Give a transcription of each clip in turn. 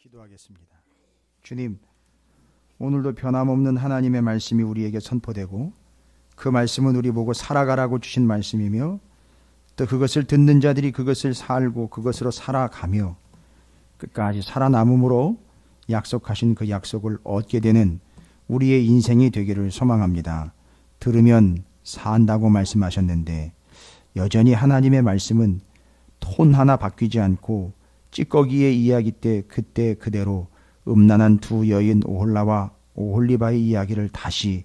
기도하겠습니다. 주님, 오늘도 변함없는 하나님의 말씀이 우리에게 선포되고 그 말씀은 우리 보고 살아가라고 주신 말씀이며 또 그것을 듣는 자들이 그것을 살고 그것으로 살아가며 끝까지 살아남음으로 약속하신 그 약속을 얻게 되는 우리의 인생이 되기를 소망합니다. 들으면 산다고 말씀하셨는데 여전히 하나님의 말씀은 톤 하나 바뀌지 않고 찌꺼기의 이야기 때 그때 그대로 음란한 두 여인 오홀라와 오홀리바의 이야기를 다시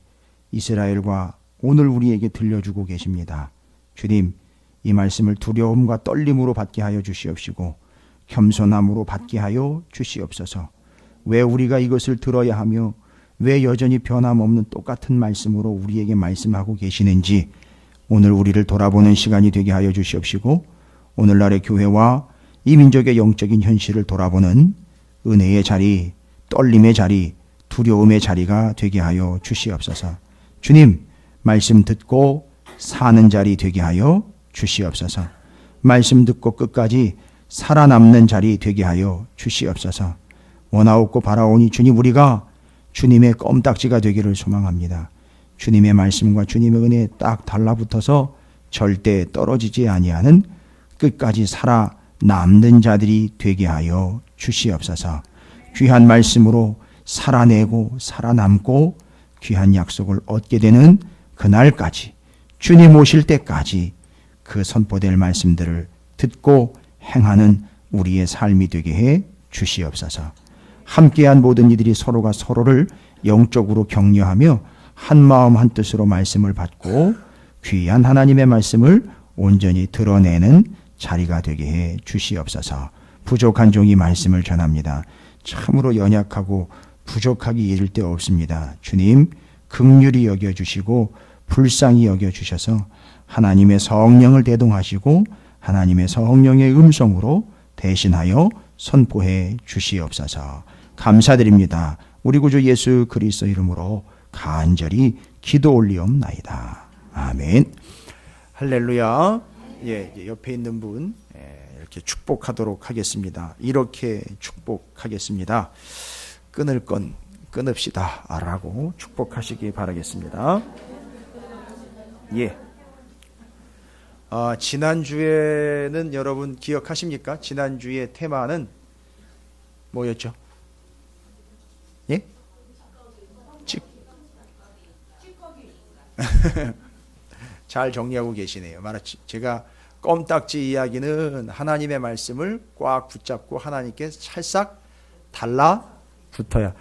이스라엘과 오늘 우리에게 들려주고 계십니다. 주님, 이 말씀을 두려움과 떨림으로 받게 하여 주시옵시고 겸손함으로 받게 하여 주시옵소서. 왜 우리가 이것을 들어야 하며 왜 여전히 변함없는 똑같은 말씀으로 우리에게 말씀하고 계시는지 오늘 우리를 돌아보는 시간이 되게 하여 주시옵시고 오늘날의 교회와 이 민족의 영적인 현실을 돌아보는 은혜의 자리, 떨림의 자리, 두려움의 자리가 되게 하여 주시옵소서. 주님, 말씀 듣고 사는 자리 되게 하여 주시옵소서. 말씀 듣고 끝까지 살아남는 자리 되게 하여 주시옵소서. 원하옵고 바라오니 주님, 우리가 주님의 껌딱지가 되기를 소망합니다. 주님의 말씀과 주님의 은혜에 딱 달라붙어서 절대 떨어지지 아니하는 끝까지 살아남는 자들이 되게 하여 주시옵소서. 귀한 말씀으로 살아내고 살아남고 귀한 약속을 얻게 되는 그날까지, 주님 오실 때까지 그 선포될 말씀들을 듣고 행하는 우리의 삶이 되게 해 주시옵소서. 함께한 모든 이들이 서로가 서로를 영적으로 격려하며 한마음 한뜻으로 말씀을 받고 귀한 하나님의 말씀을 온전히 드러내는 자리가 되게 해 주시옵소서. 부족한 종이 말씀을 전합니다. 참으로 연약하고 부족하기 이를 데 없습니다. 주님, 긍휼히 여겨주시고 불쌍히 여겨주셔서 하나님의 성령을 대동하시고 하나님의 성령의 음성으로 대신하여 선포해 주시옵소서. 감사드립니다. 우리 구주 예수 그리스도 이름으로 간절히 기도 올리옵나이다. 아멘. 할렐루야. 옆에 있는 분 이렇게 축복하도록 하겠습니다. 이렇게 축복하겠습니다. 끊을 건 끊읍시다 라고 축복하시기 바라겠습니다. 지난주에는 여러분 기억하십니까? 지난주의 테마는 뭐였죠? 잘 정리하고 계시네요. 제가 껌딱지 이야기는 하나님의 말씀을 꽉 붙잡고 하나님께 찰싹 달라붙어야.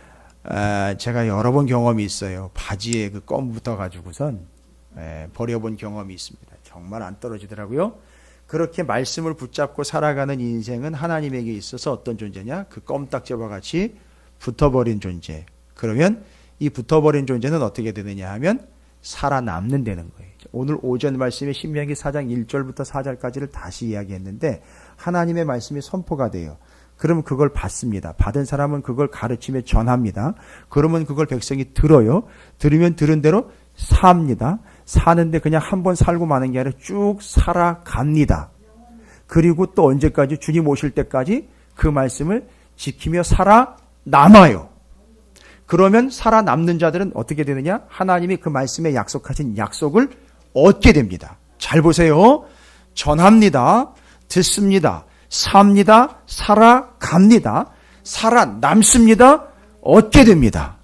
제가 여러 번 경험이 있어요. 바지에 그 껌 붙어가지고선 버려본 경험이 있습니다. 정말 안 떨어지더라고요. 그렇게 말씀을 붙잡고 살아가는 인생은 하나님에게 있어서 어떤 존재냐? 그 껌딱지와 같이 붙어버린 존재. 그러면 이 붙어버린 존재는 어떻게 되느냐 하면 살아남는 되는 거예요. 오늘 오전 말씀에 신명기 4장 1절부터 4절까지를 다시 이야기했는데 하나님의 말씀이 선포가 돼요. 그러면 그걸 받습니다. 받은 사람은 그걸 가르침에 전합니다. 그러면 그걸 백성이 들어요. 들으면 들은 대로 삽니다. 사는데 그냥 한 번 살고 마는 게 아니라 쭉 살아갑니다. 그리고 또 언제까지? 주님 오실 때까지 그 말씀을 지키며 살아남아요. 그러면 살아남는 자들은 어떻게 되느냐? 하나님이 그 말씀에 약속하신 약속을 얻게 됩니다. 잘 보세요. 전합니다. 듣습니다. 삽니다. 살아갑니다. 살아남습니다. 얻게 됩니다.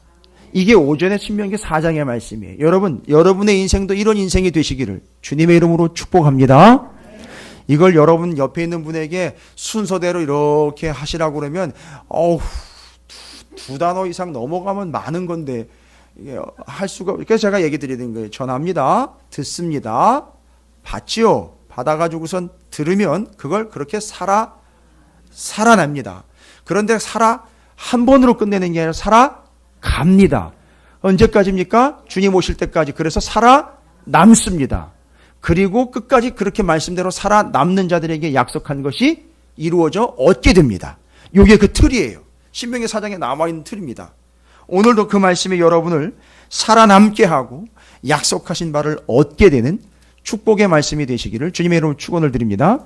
이게 오전에 신명기 4장의 말씀이에요. 여러분, 여러분의 인생도 이런 인생이 되시기를 주님의 이름으로 축복합니다. 이걸 여러분 옆에 있는 분에게 순서대로 이렇게 하시라고 그러면 두 단어 이상 넘어가면 많은 건데 할 수가. 그래서 제가 얘기 드리는 거예요. 전합니다. 듣습니다. 받지요. 받아가지고선 들으면 그걸 그렇게 살아납니다. 그런데 한 번으로 끝내는 게 아니라 살아갑니다. 언제까지입니까? 주님 오실 때까지. 그래서 살아남습니다. 그리고 끝까지 그렇게 말씀대로 살아남는 자들에게 약속한 것이 이루어져 얻게 됩니다. 이게 그 틀이에요. 신명기 4장에 남아있는 틀입니다. 오늘도 그 말씀이 여러분을 살아남게 하고 약속하신 바를 얻게 되는 축복의 말씀이 되시기를 주님의 이름으로 축원을 드립니다.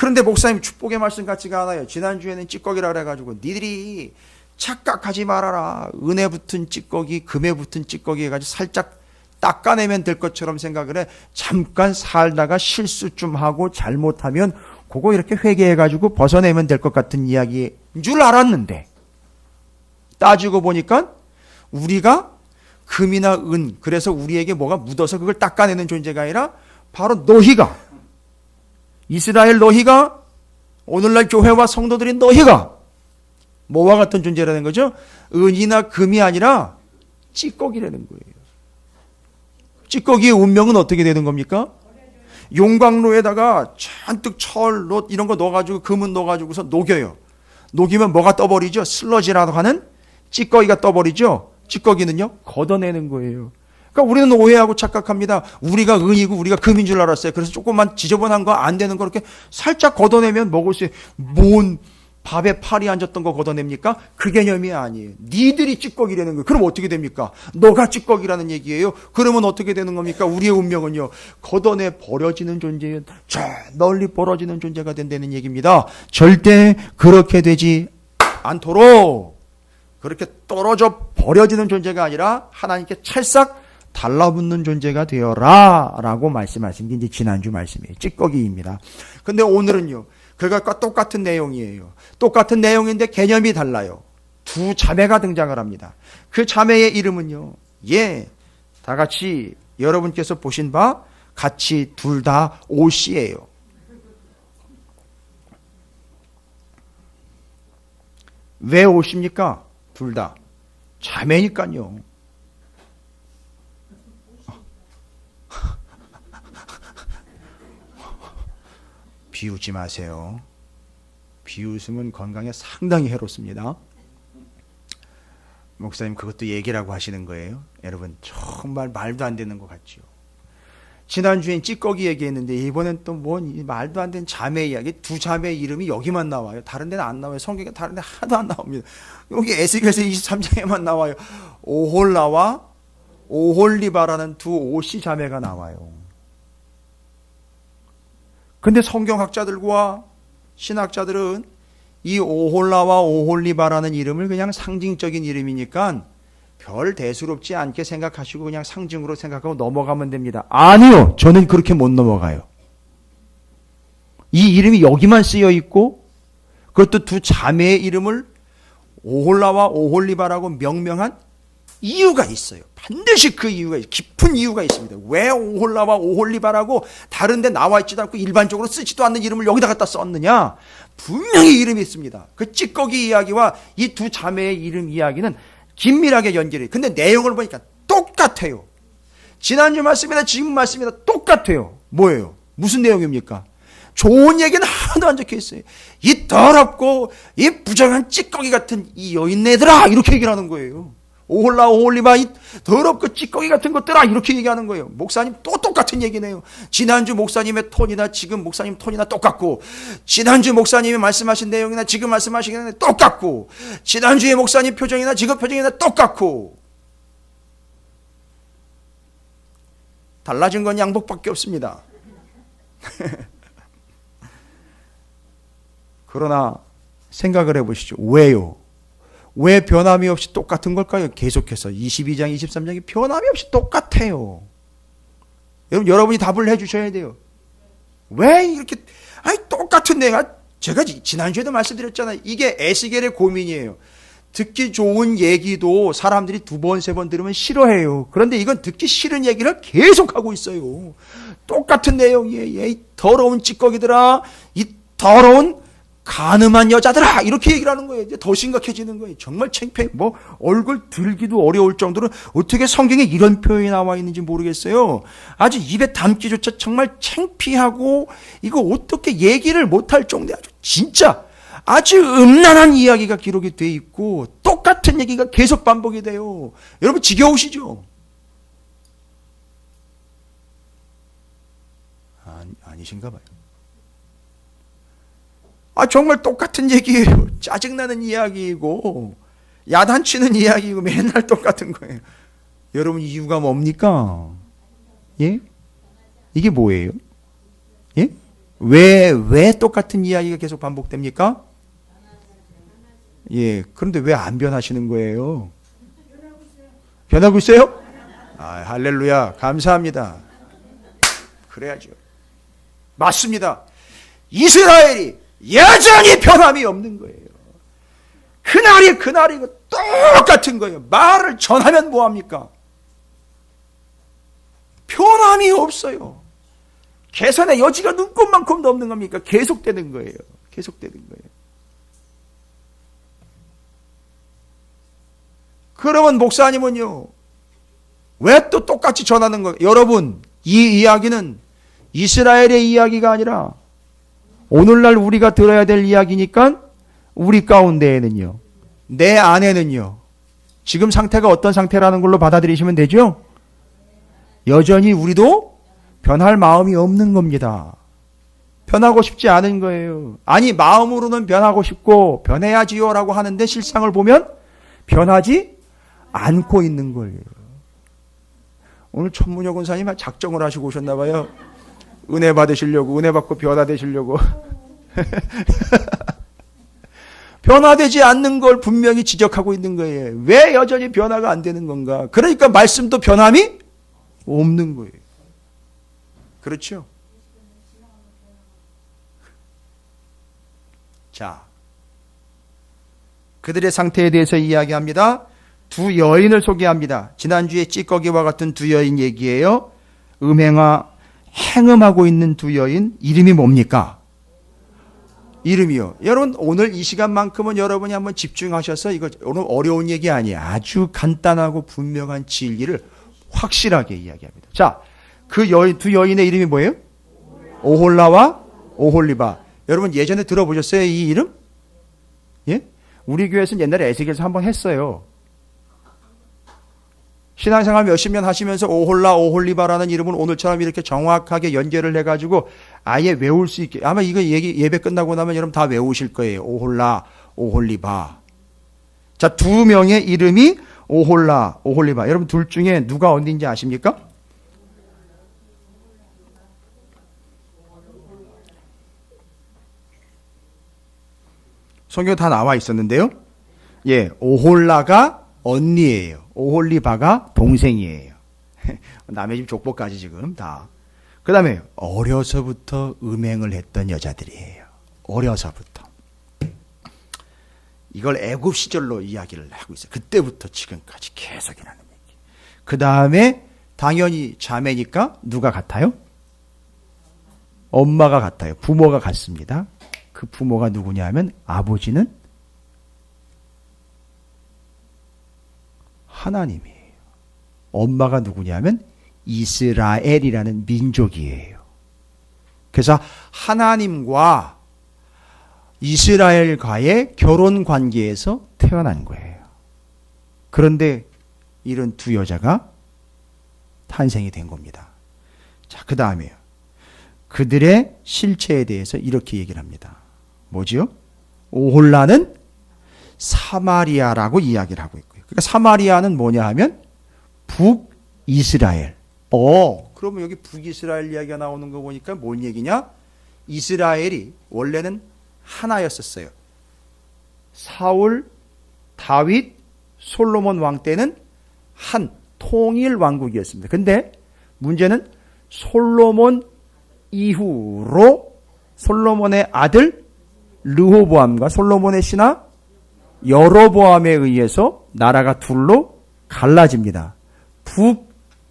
그런데 목사님 축복의 말씀 같지가 않아요. 지난주에는 찌꺼기라 그래가지고 니들이 착각하지 말아라. 은혜 붙은 찌꺼기, 금에 붙은 찌꺼기 해가지고 살짝 닦아내면 될 것처럼 생각을 해. 잠깐 살다가 실수 좀 하고 잘못하면 그거 이렇게 회개해가지고 벗어내면 될 것 같은 이야기인 줄 알았는데 따지고 보니까 우리가 금이나 은, 그래서 우리에게 뭐가 묻어서 그걸 닦아내는 존재가 아니라 바로 너희가, 이스라엘 너희가, 오늘날 교회와 성도들인 너희가 뭐와 같은 존재라는 거죠? 은이나 금이 아니라 찌꺼기라는 거예요. 찌꺼기의 운명은 어떻게 되는 겁니까? 용광로에다가 잔뜩 철, 롯 이런 거 넣어가지고 금은 넣어가지고서 녹여요. 녹이면 뭐가 떠버리죠? 슬러지라고 하는 찌꺼기가 떠버리죠. 찌꺼기는요 걷어내는 거예요. 그러니까 우리는 오해하고 착각합니다. 우리가 은이고 우리가 금인 줄 알았어요. 그래서 조금만 지저분한 거 안 되는 거 이렇게 살짝 걷어내면 먹을 수 있어요. 뭔 밥에 팔이 앉았던 거 걷어냅니까? 그 개념이 아니에요. 니들이 찌꺼기라는 거예요. 그럼 어떻게 됩니까? 너가 찌꺼기라는 얘기예요. 그러면 어떻게 되는 겁니까? 우리의 운명은요 걷어내 버려지는 존재예요. 저 널리 벌어지는 존재가 된다는 얘기입니다. 절대 그렇게 되지 않도록, 그렇게 떨어져 버려지는 존재가 아니라 하나님께 찰싹 달라붙는 존재가 되어라 라고 말씀하신 게 이제 지난주 말씀이에요. 찌꺼기입니다. 근데 오늘은요 그것과 똑같은 내용이에요. 똑같은 내용인데 개념이 달라요. 두 자매가 등장을 합니다. 그 자매의 이름은요, 다 같이 여러분께서 보신 바 같이 둘 다 옷이에요. 왜 옷입니까? 둘 다 자매니까요. 비웃지 마세요. 비웃음은 건강에 상당히 해롭습니다. 목사님 그것도 얘기라고 하시는 거예요? 여러분 정말 말도 안 되는 것 같죠. 지난주엔 찌꺼기 얘기했는데 이번엔 또 뭔 말도 안 되는 자매 이야기. 두 자매 이름이 여기만 나와요. 다른 데는 안 나와요. 성경에 다른 데 하나도 안 나옵니다. 여기 에스겔서 23장에만 나와요. 오홀라와 오홀리바라는 두 오씨 자매가 나와요. 근데 성경학자들과 신학자들은 이 오홀라와 오홀리바라는 이름을 그냥 상징적인 이름이니까 별 대수롭지 않게 생각하시고 그냥 상징으로 생각하고 넘어가면 됩니다. 아니요, 저는 그렇게 못 넘어가요. 이 이름이 여기만 쓰여 있고 그것도 두 자매의 이름을 오홀라와 오홀리바라고 명명한 이유가 있어요. 반드시 그 이유가 있어요. 깊은 이유가 있습니다. 왜 오홀라와 오홀리바라고 다른 데 나와 있지도 않고 일반적으로 쓰지도 않는 이름을 여기다 갖다 썼느냐? 분명히 이름이 있습니다. 그 찌꺼기 이야기와 이 두 자매의 이름 이야기는 긴밀하게 연결해요. 근데 내용을 보니까 똑같아요. 지난주 말씀이나 지금 말씀이나 똑같아요. 뭐예요? 무슨 내용입니까? 좋은 얘기는 하나도 안 적혀 있어요. 이 더럽고 이 부정한 찌꺼기 같은 이 여인네들아 이렇게 얘기를 하는 거예요. 오홀라 오홀리바 이 더럽고 찌꺼기 같은 것들아 이렇게 얘기하는 거예요. 목사님 또 똑같은 얘기네요. 지난주 목사님의 톤이나 지금 목사님 톤이나 똑같고, 지난주 목사님이 말씀하신 내용이나 지금 말씀하신 내용이나 똑같고, 지난주의 목사님 표정이나 지금 표정이나 똑같고, 달라진 건 양복밖에 없습니다. 그러나 생각을 해보시죠. 왜요? 왜 변함이 없이 똑같은 걸까요? 계속해서 22장, 23장이 변함이 없이 똑같아요. 여러분이 답을 해주셔야 돼요. 왜 이렇게 똑같은 내가 제가 지난주에도 말씀드렸잖아요. 이게 에스겔의 고민이에요. 듣기 좋은 얘기도 사람들이 두 번, 세 번 들으면 싫어해요. 그런데 이건 듣기 싫은 얘기를 계속하고 있어요. 똑같은 내용이에요. 이 더러운 찌꺼기들아, 이 더러운 가늠한 여자들아 이렇게 얘기를 하는 거예요. 이제 더 심각해지는 거예요. 정말 창피해. 뭐 얼굴 들기도 어려울 정도로 어떻게 성경에 이런 표현이 나와 있는지 모르겠어요. 아주 입에 담기조차 정말 창피하고 이거 어떻게 얘기를 못할 정도의 아주 진짜 아주 음란한 이야기가 기록이 돼 있고 똑같은 얘기가 계속 반복이 돼요. 여러분 지겨우시죠? 아니신가 봐요. 정말 똑같은 얘기예요. 짜증나는 이야기이고 야단치는 이야기이고 맨날 똑같은 거예요. 여러분 이유가 뭡니까? 예? 이게 뭐예요? 예? 왜 똑같은 이야기가 계속 반복됩니까? 예, 그런데 왜 안 변하시는 거예요? 변하고 있어요? 아, 할렐루야, 감사합니다. 그래야죠. 맞습니다. 이스라엘이 여전히 변함이 없는 거예요. 그날이고 똑같은 거예요. 말을 전하면 뭐합니까? 변함이 없어요. 개선의 여지가 눈꼽만큼도 없는 겁니까? 계속되는 거예요. 계속되는 거예요. 그러면 목사님은요, 왜 또 똑같이 전하는 거예요? 여러분, 이 이야기는 이스라엘의 이야기가 아니라 오늘날 우리가 들어야 될 이야기니까 우리 가운데에는요, 내 안에는요, 지금 상태가 어떤 상태라는 걸로 받아들이시면 되죠? 여전히 우리도 변할 마음이 없는 겁니다. 변하고 싶지 않은 거예요. 아니, 마음으로는 변하고 싶고 변해야지요 라고 하는데 실상을 보면 변하지 않고 있는 거예요. 오늘 천문여 권사님 작정을 하시고 오셨나 봐요. 은혜 받으시려고, 은혜 받고 변화되시려고. 변화되지 않는 걸 분명히 지적하고 있는 거예요. 왜 여전히 변화가 안 되는 건가? 그러니까 말씀도 변함이 없는 거예요. 그렇죠? 자, 그들의 상태에 대해서 이야기합니다. 두 여인을 소개합니다. 지난주에 찌꺼기와 같은 두 여인 얘기예요. 행음하고 있는 두 여인, 이름이 뭡니까? 이름이요. 여러분, 오늘 이 시간만큼은 여러분이 한번 집중하셔서, 이거 오늘 어려운 얘기 아니에요. 아주 간단하고 분명한 진리를 확실하게 이야기합니다. 자, 그 두 여인의 이름이 뭐예요? 오홀라와 오홀리바. 여러분 예전에 들어보셨어요? 이 이름? 예? 우리 교회에서는 옛날에 에스겔서 한번 했어요. 신앙생활 몇십 년 하시면서 오홀라, 오홀리바라는 이름은 오늘처럼 이렇게 정확하게 연결을 해가지고 아예 외울 수 있게, 아마 이거 예배 끝나고 나면 여러분 다 외우실 거예요. 오홀라, 오홀리바. 자, 두 명의 이름이 오홀라, 오홀리바. 여러분 둘 중에 누가 어딘지 아십니까? 성경 다 나와 있었는데요. 예, 오홀라가 언니예요. 오홀리바가 동생이에요. 남의 집 족보까지 지금 다. 그 다음에 어려서부터 음행을 했던 여자들이에요. 어려서부터. 이걸 애굽 시절로 이야기를 하고 있어요. 그때부터 지금까지 계속 일하는 얘기. 그 다음에 당연히 자매니까 누가 같아요? 엄마가 같아요. 부모가 같습니다. 그 부모가 누구냐 하면 아버지는 하나님이에요. 엄마가 누구냐 하면 이스라엘이라는 민족이에요. 그래서 하나님과 이스라엘과의 결혼 관계에서 태어난 거예요. 그런데 이런 두 여자가 탄생이 된 겁니다. 자, 그 다음에요. 그들의 실체에 대해서 이렇게 얘기를 합니다. 뭐지요? 오홀라는 사마리아라고 이야기를 하고 있고요. 그러니까 사마리아는 뭐냐 하면 북이스라엘. 그러면 여기 북이스라엘 이야기가 나오는 거 보니까 뭔 얘기냐? 이스라엘이 원래는 하나였었어요. 사울, 다윗, 솔로몬 왕 때는 한 통일 왕국이었습니다. 근데 문제는 솔로몬 이후로 솔로몬의 아들 르호보암과 솔로몬의 신하 여로보암에 의해서 나라가 둘로 갈라집니다.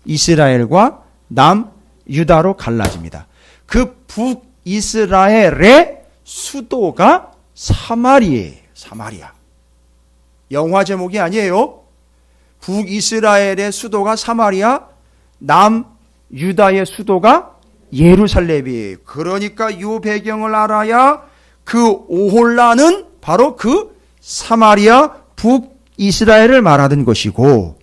북이스라엘과 남유다로 갈라집니다. 그 북이스라엘의 수도가 사마리아예요. 사마리아. 영화 제목이 아니에요. 북이스라엘의 수도가 사마리아, 남유다의 수도가 예루살렘이에요. 그러니까 이 배경을 알아야 그 오홀라는 바로 그 사마리아 북이스라엘을 말하는 것이고,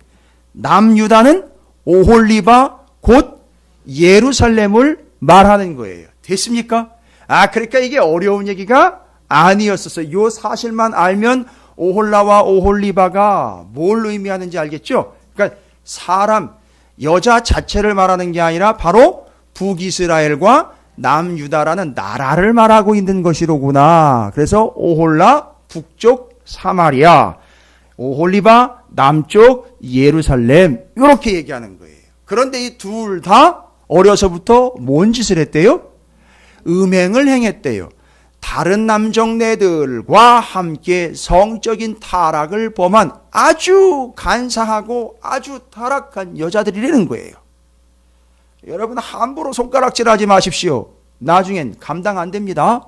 남유다는 오홀리바 곧 예루살렘을 말하는 거예요. 됐습니까? 그러니까 이게 어려운 얘기가 아니었었어요. 이 사실만 알면 오홀라와 오홀리바가 뭘 의미하는지 알겠죠? 그러니까 사람, 여자 자체를 말하는 게 아니라 바로 북이스라엘과 남유다라는 나라를 말하고 있는 것이로구나. 그래서 오홀라 북쪽 사마리아, 오홀리바 남쪽 예루살렘, 이렇게 얘기하는 거예요. 그런데 이 둘 다 어려서부터 뭔 짓을 했대요? 음행을 행했대요. 다른 남정네들과 함께 성적인 타락을 범한 아주 간사하고 아주 타락한 여자들이라는 거예요. 여러분, 함부로 손가락질하지 마십시오. 나중엔 감당 안 됩니다.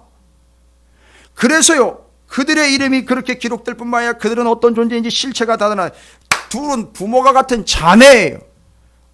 그래서요, 그들의 이름이 그렇게 기록될 뿐만 아니라 그들은 어떤 존재인지 실체가 다 드러나. 둘은 부모가 같은 자매예요.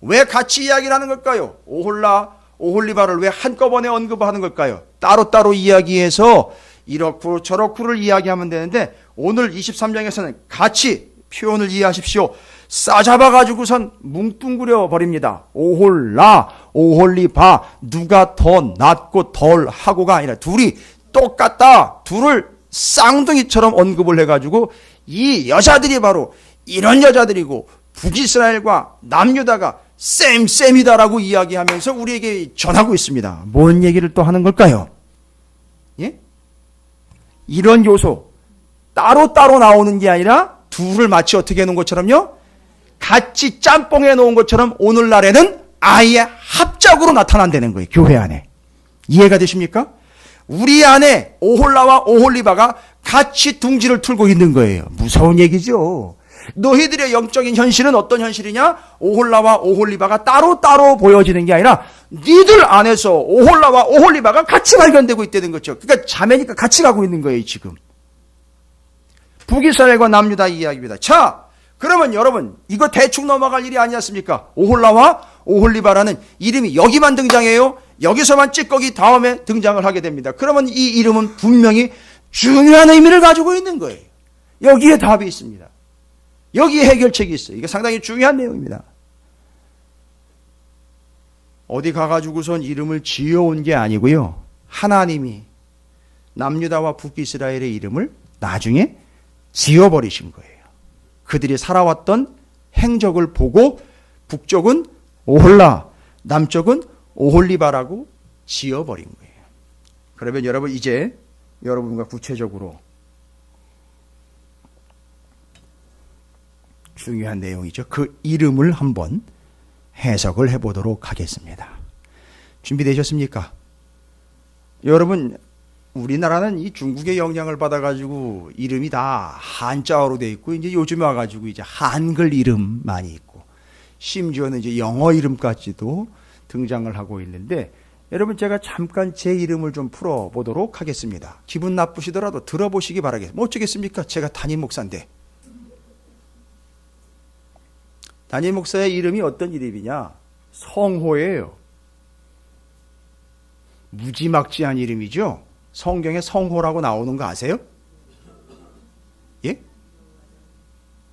왜 같이 이야기를 하는 걸까요? 오홀라, 오홀리바를 왜 한꺼번에 언급하는 걸까요? 따로따로 이야기해서 이렇고 저렇고를 이야기하면 되는데, 오늘 23장에서는 같이 표현을 이해하십시오. 싸잡아가지고선 뭉뚱그려 버립니다. 오홀라, 오홀리바, 누가 더 낫고 덜 하고가 아니라 둘이 똑같다. 둘을 쌍둥이처럼 언급을 해가지고 이 여자들이 바로 이런 여자들이고 북이스라엘과 남유다가 쌤이다라고 이야기하면서 우리에게 전하고 있습니다. 뭔 얘기를 또 하는 걸까요? 예? 이런 요소 따로따로 나오는 게 아니라 둘을 마치 어떻게 해놓은 것처럼요, 같이 짬뽕해 놓은 것처럼 오늘날에는 아예 합작으로 나타난다는 거예요. 교회 안에. 이해가 되십니까? 우리 안에 오홀라와 오홀리바가 같이 둥지를 틀고 있는 거예요. 무서운 얘기죠. 너희들의 영적인 현실은 어떤 현실이냐? 오홀라와 오홀리바가 따로따로 보여지는 게 아니라 니들 안에서 오홀라와 오홀리바가 같이 발견되고 있다는 거죠. 그러니까 자매니까 같이 가고 있는 거예요, 지금. 북이스라엘과 남유다 이야기입니다. 자, 그러면 여러분, 이거 대충 넘어갈 일이 아니었습니까? 오홀라와 오홀리바라는 이름이 여기만 등장해요. 여기서만 찌꺼기 다음에 등장을 하게 됩니다. 그러면 이 이름은 분명히 중요한 의미를 가지고 있는 거예요. 여기에 답이 있습니다. 여기에 해결책이 있어요. 이게 상당히 중요한 내용입니다. 어디 가가지고선 이름을 지어온 게 아니고요, 하나님이 남유다와 북이스라엘의 이름을 나중에 지어버리신 거예요. 그들이 살아왔던 행적을 보고 북쪽은 오홀라, 남쪽은 오홀리바라고 지어버린 거예요. 그러면 여러분, 이제 여러분과 구체적으로 중요한 내용이죠. 그 이름을 한번 해석을 해보도록 하겠습니다. 준비되셨습니까? 여러분, 우리나라는 이 중국의 영향을 받아가지고 이름이 다 한자어로 돼 있고, 이제 요즘에 와가지고 이제 한글 이름 많이 있고, 심지어는 이제 영어 이름까지도 등장을 하고 있는데, 여러분, 제가 잠깐 제 이름을 좀 풀어보도록 하겠습니다. 기분 나쁘시더라도 들어보시기 바라겠습니다. 뭐 어쩌겠습니까? 제가 담임 목사인데. 담임 목사의 이름이 어떤 이름이냐? 성호예요. 무지막지한 이름이죠. 성경에 성호라고 나오는 거 아세요? 예?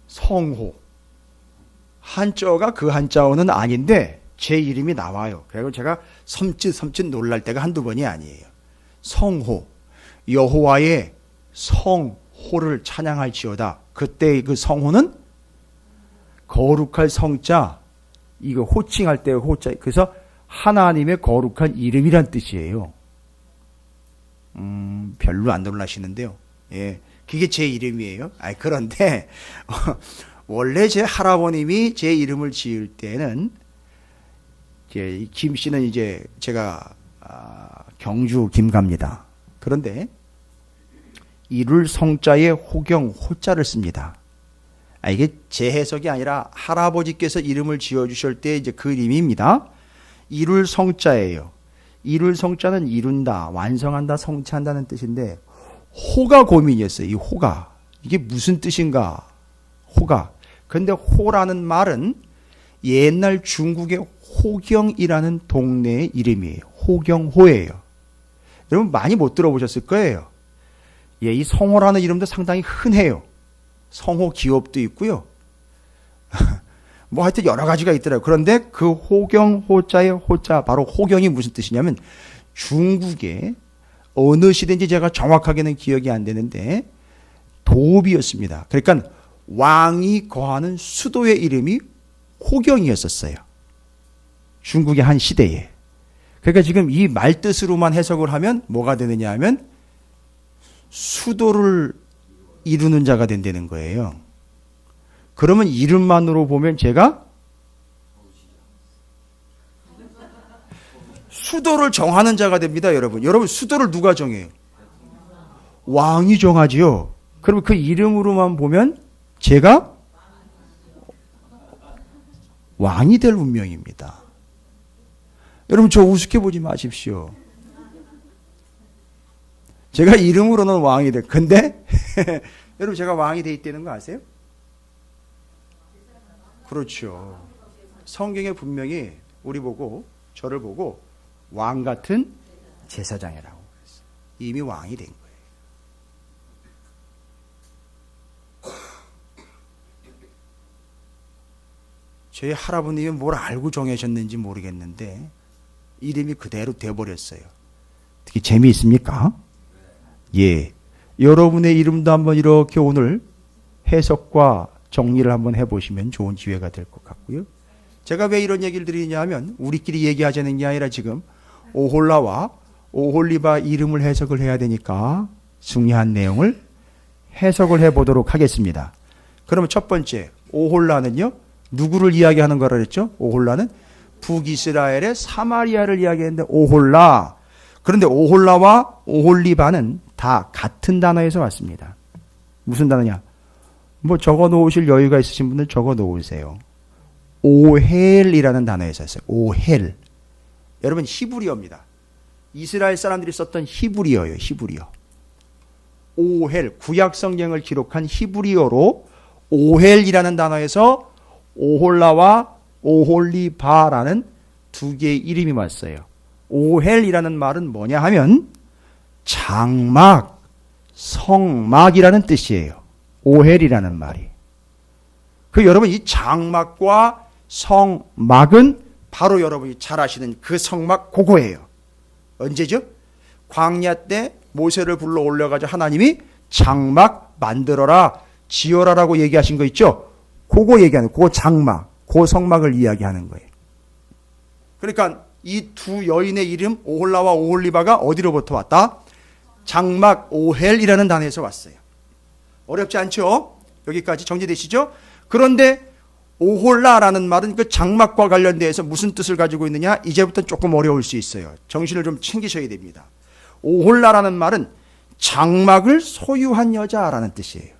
성호. 한자어가 그 한자어는 아닌데 제 이름이 나와요. 그리고 제가 섬찟 놀랄 때가 한두 번이 아니에요. 성호. 여호와의 성호를 찬양할지어다. 그때 그 성호는 거룩할 성자, 이거 호칭할 때 호자, 그래서 하나님의 거룩한 이름이란 뜻이에요. 별로 안 놀라시는데요. 예, 그게 제 이름이에요. 그런데 원래 제 할아버님이 제 이름을 지을 때는, 이제 김 씨는 이제 제가 경주 김갑니다. 그런데 이룰 성자에 호경 호자를 씁니다. 이게 제 해석이 아니라 할아버지께서 이름을 지어주실 때 이제 그 이름입니다. 이룰 성자예요. 이룰 성자는 이룬다, 완성한다, 성취한다는 뜻인데, 호가 고민이었어요. 이 호가. 이게 무슨 뜻인가? 호가. 근데 호라는 말은 옛날 중국의 호경이라는 동네의 이름이에요. 호경호예요. 여러분 많이 못 들어보셨을 거예요. 예, 이 성호라는 이름도 상당히 흔해요. 성호 기업도 있고요. 뭐 하여튼 여러 가지가 있더라고요. 그런데 그 호경 호자의 호자, 바로 호경이 무슨 뜻이냐면 중국의 어느 시대인지 제가 정확하게는 기억이 안 되는데 도읍이었습니다. 그러니까 왕이 거하는 수도의 이름이 호경이었었어요. 중국의 한 시대에. 그러니까 지금 이 말뜻으로만 해석을 하면 뭐가 되느냐 하면 수도를 이루는 자가 된다는 거예요. 그러면 이름만으로 보면 제가 수도를 정하는 자가 됩니다, 여러분. 여러분, 수도를 누가 정해요? 왕이 정하지요. 그러면 그 이름으로만 보면 제가 왕이 될 운명입니다. 여러분, 저 우습게 보지 마십시오. 제가 이름으로는 왕이 돼. 근데 여러분, 제가 왕이 돼 있다는 거 아세요? 그렇죠. 성경에 분명히 우리 보고, 저를 보고 왕 같은 제사장이라고 그랬어요. 이미 왕이 된 거예요. 저희 할아버님이 뭘 알고 정하셨는지 모르겠는데 이름이 그대로 돼버렸어요. 어떻게 재미있습니까? 예. 여러분의 이름도 한번 이렇게 오늘 해석과 정리를 한번 해보시면 좋은 기회가 될 것 같고요. 제가 왜 이런 얘기를 드리냐 하면 우리끼리 얘기하자는 게 아니라 지금 오홀라와 오홀리바 이름을 해석을 해야 되니까 중요한 내용을 해석을 해보도록 하겠습니다. 그러면 첫 번째, 오홀라는요, 누구를 이야기하는 거라 그랬죠? 오홀라는 북이스라엘의 사마리아를 이야기했는데 오홀라. 그런데 오홀라와 오홀리바는 다 같은 단어에서 왔습니다. 무슨 단어냐? 뭐 적어 놓으실 여유가 있으신 분들 적어 놓으세요. 오헬이라는 단어에서 왔어요. 오헬. 여러분, 히브리어입니다. 이스라엘 사람들이 썼던 히브리어예요. 히브리어. 오헬, 구약 성경을 기록한 히브리어로 오헬이라는 단어에서 오홀라와 오홀리바라는 두 개의 이름이 왔어요. 오헬이라는 말은 뭐냐 하면 장막, 성막이라는 뜻이에요. 오헬이라는 말이. 그 여러분, 이 장막과 성막은 바로 여러분이 잘 아시는 그 성막 그거예요. 언제죠? 광야 때 모세를 불러 올려가지고 하나님이 장막 만들어라, 지어라라고 얘기하신 거 있죠? 그거 얘기하는, 그 장막, 그 성막을 이야기하는 거예요. 그러니까 이 두 여인의 이름 오홀라와 오홀리바가 어디로부터 왔다? 장막 오헬이라는 단어에서 왔어요. 어렵지 않죠? 여기까지 정리되시죠? 그런데 오홀라라는 말은 그 장막과 관련돼서 무슨 뜻을 가지고 있느냐? 이제부터 조금 어려울 수 있어요. 정신을 좀 챙기셔야 됩니다. 오홀라라는 말은 장막을 소유한 여자라는 뜻이에요.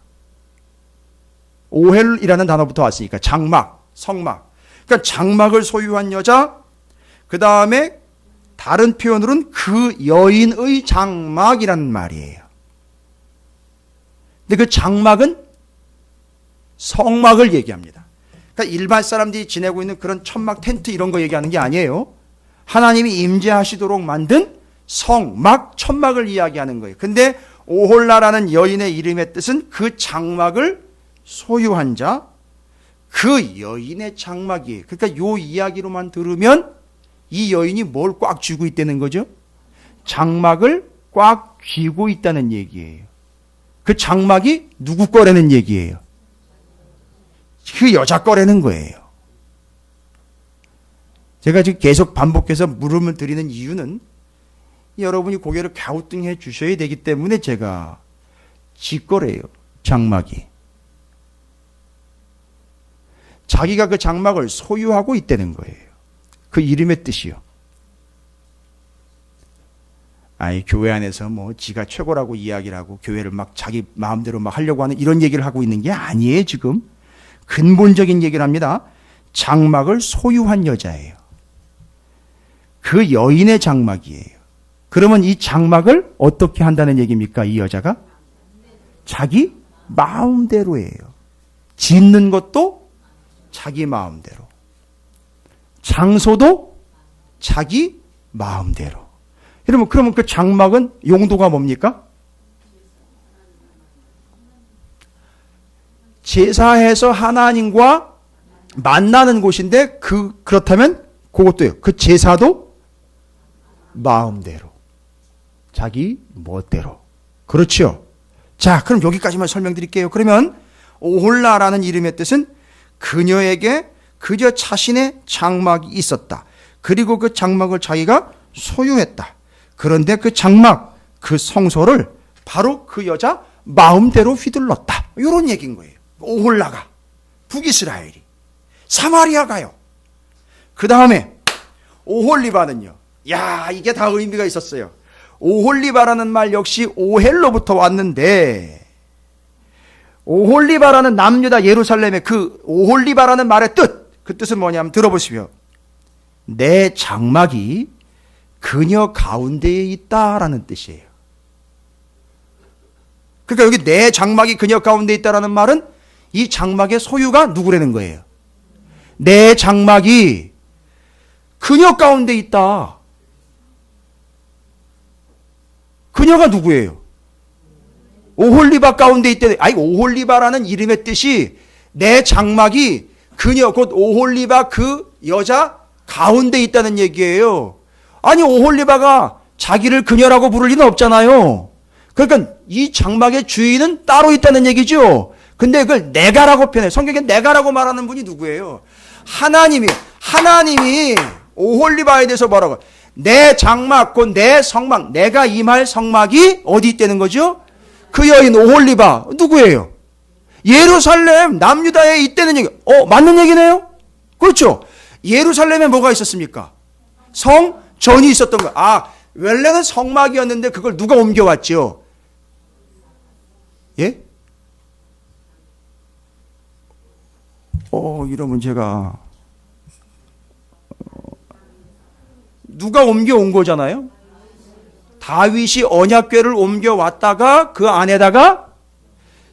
오헬이라는 단어부터 왔으니까 장막, 성막. 그러니까 장막을 소유한 여자, 그 다음에 다른 표현으로는 그 여인의 장막이라는 말이에요. 근데 그 장막은 성막을 얘기합니다. 그러니까 일반 사람들이 지내고 있는 그런 천막 텐트 이런 거 얘기하는 게 아니에요. 하나님이 임재하시도록 만든 성막, 천막을 이야기하는 거예요. 근데 오홀라라는 여인의 이름의 뜻은 그 장막을 소유한 자, 그 여인의 장막이에요. 그러니까 요 이야기로만 들으면 이 여인이 뭘 꽉 쥐고 있다는 거죠? 장막을 꽉 쥐고 있다는 얘기예요. 그 장막이 누구 거라는 얘기예요? 그 여자 거라는 거예요. 제가 지금 계속 반복해서 물음을 드리는 이유는 여러분이 고개를 갸우뚱해 주셔야 되기 때문에 제가 지 거래요. 장막이. 자기가 그 장막을 소유하고 있다는 거예요. 그 이름의 뜻이요. 아니, 교회 안에서 뭐 지가 최고라고 이야기를 하고 교회를 막 자기 마음대로 막 하려고 하는 이런 얘기를 하고 있는 게 아니에요, 지금. 근본적인 얘기를 합니다. 장막을 소유한 여자예요. 그 여인의 장막이에요. 그러면 이 장막을 어떻게 한다는 얘기입니까? 이 여자가? 자기 마음대로예요. 짓는 것도 자기 마음대로. 장소도 자기 마음대로. 여러분, 그러면 그 장막은 용도가 뭡니까? 제사해서 하나님과 만나는 곳인데 그렇다면 그것도요. 그 제사도 마음대로. 자기 멋대로. 그렇죠. 자, 그럼 여기까지만 설명드릴게요. 그러면 오홀라라는 이름의 뜻은 그녀에게 그저 자신의 장막이 있었다. 그리고 그 장막을 자기가 소유했다. 그런데 그 장막, 그 성소를 바로 그 여자 마음대로 휘둘렀다. 이런 얘기인 거예요. 오홀라가, 북이스라엘이, 사마리아가요. 그 다음에 오홀리바는요. 야, 이게 다 의미가 있었어요. 오홀리바라는 말 역시 오헬로부터 왔는데, 오홀리바라는 남유다 예루살렘의 그 오홀리바라는 말의 뜻, 그 뜻은 뭐냐면 들어보시오. 내 장막이 그녀 가운데에 있다라는 뜻이에요. 그러니까 여기 내 장막이 그녀 가운데 있다라는 말은 이 장막의 소유가 누구라는 거예요. 내 장막이 그녀 가운데 있다. 그녀가 누구예요? 오홀리바 가운데 있대. 아니, 오홀리바라는 이름의 뜻이 내 장막이 그녀, 곧 오홀리바 그 여자 가운데 있다는 얘기예요. 아니, 오홀리바가 자기를 그녀라고 부를 리는 없잖아요. 그러니까 이 장막의 주인은 따로 있다는 얘기죠. 근데 그걸 내가라고 표현해. 성경에 내가라고 말하는 분이 누구예요? 하나님이 오홀리바에 대해서 뭐라고? 내 장막, 곧 내 성막, 내가 임할 성막이 어디 있다는 거죠? 그 여인 오홀리바 누구예요? 예루살렘 남유다에 있다는 얘기. 맞는 얘기네요? 그렇죠? 예루살렘에 뭐가 있었습니까? 성전이 있었던 거. 원래는 성막이었는데 그걸 누가 옮겨왔죠? 예? 이러면 제가 누가 옮겨온 거잖아요? 다윗이 언약궤를 옮겨왔다가 그 안에다가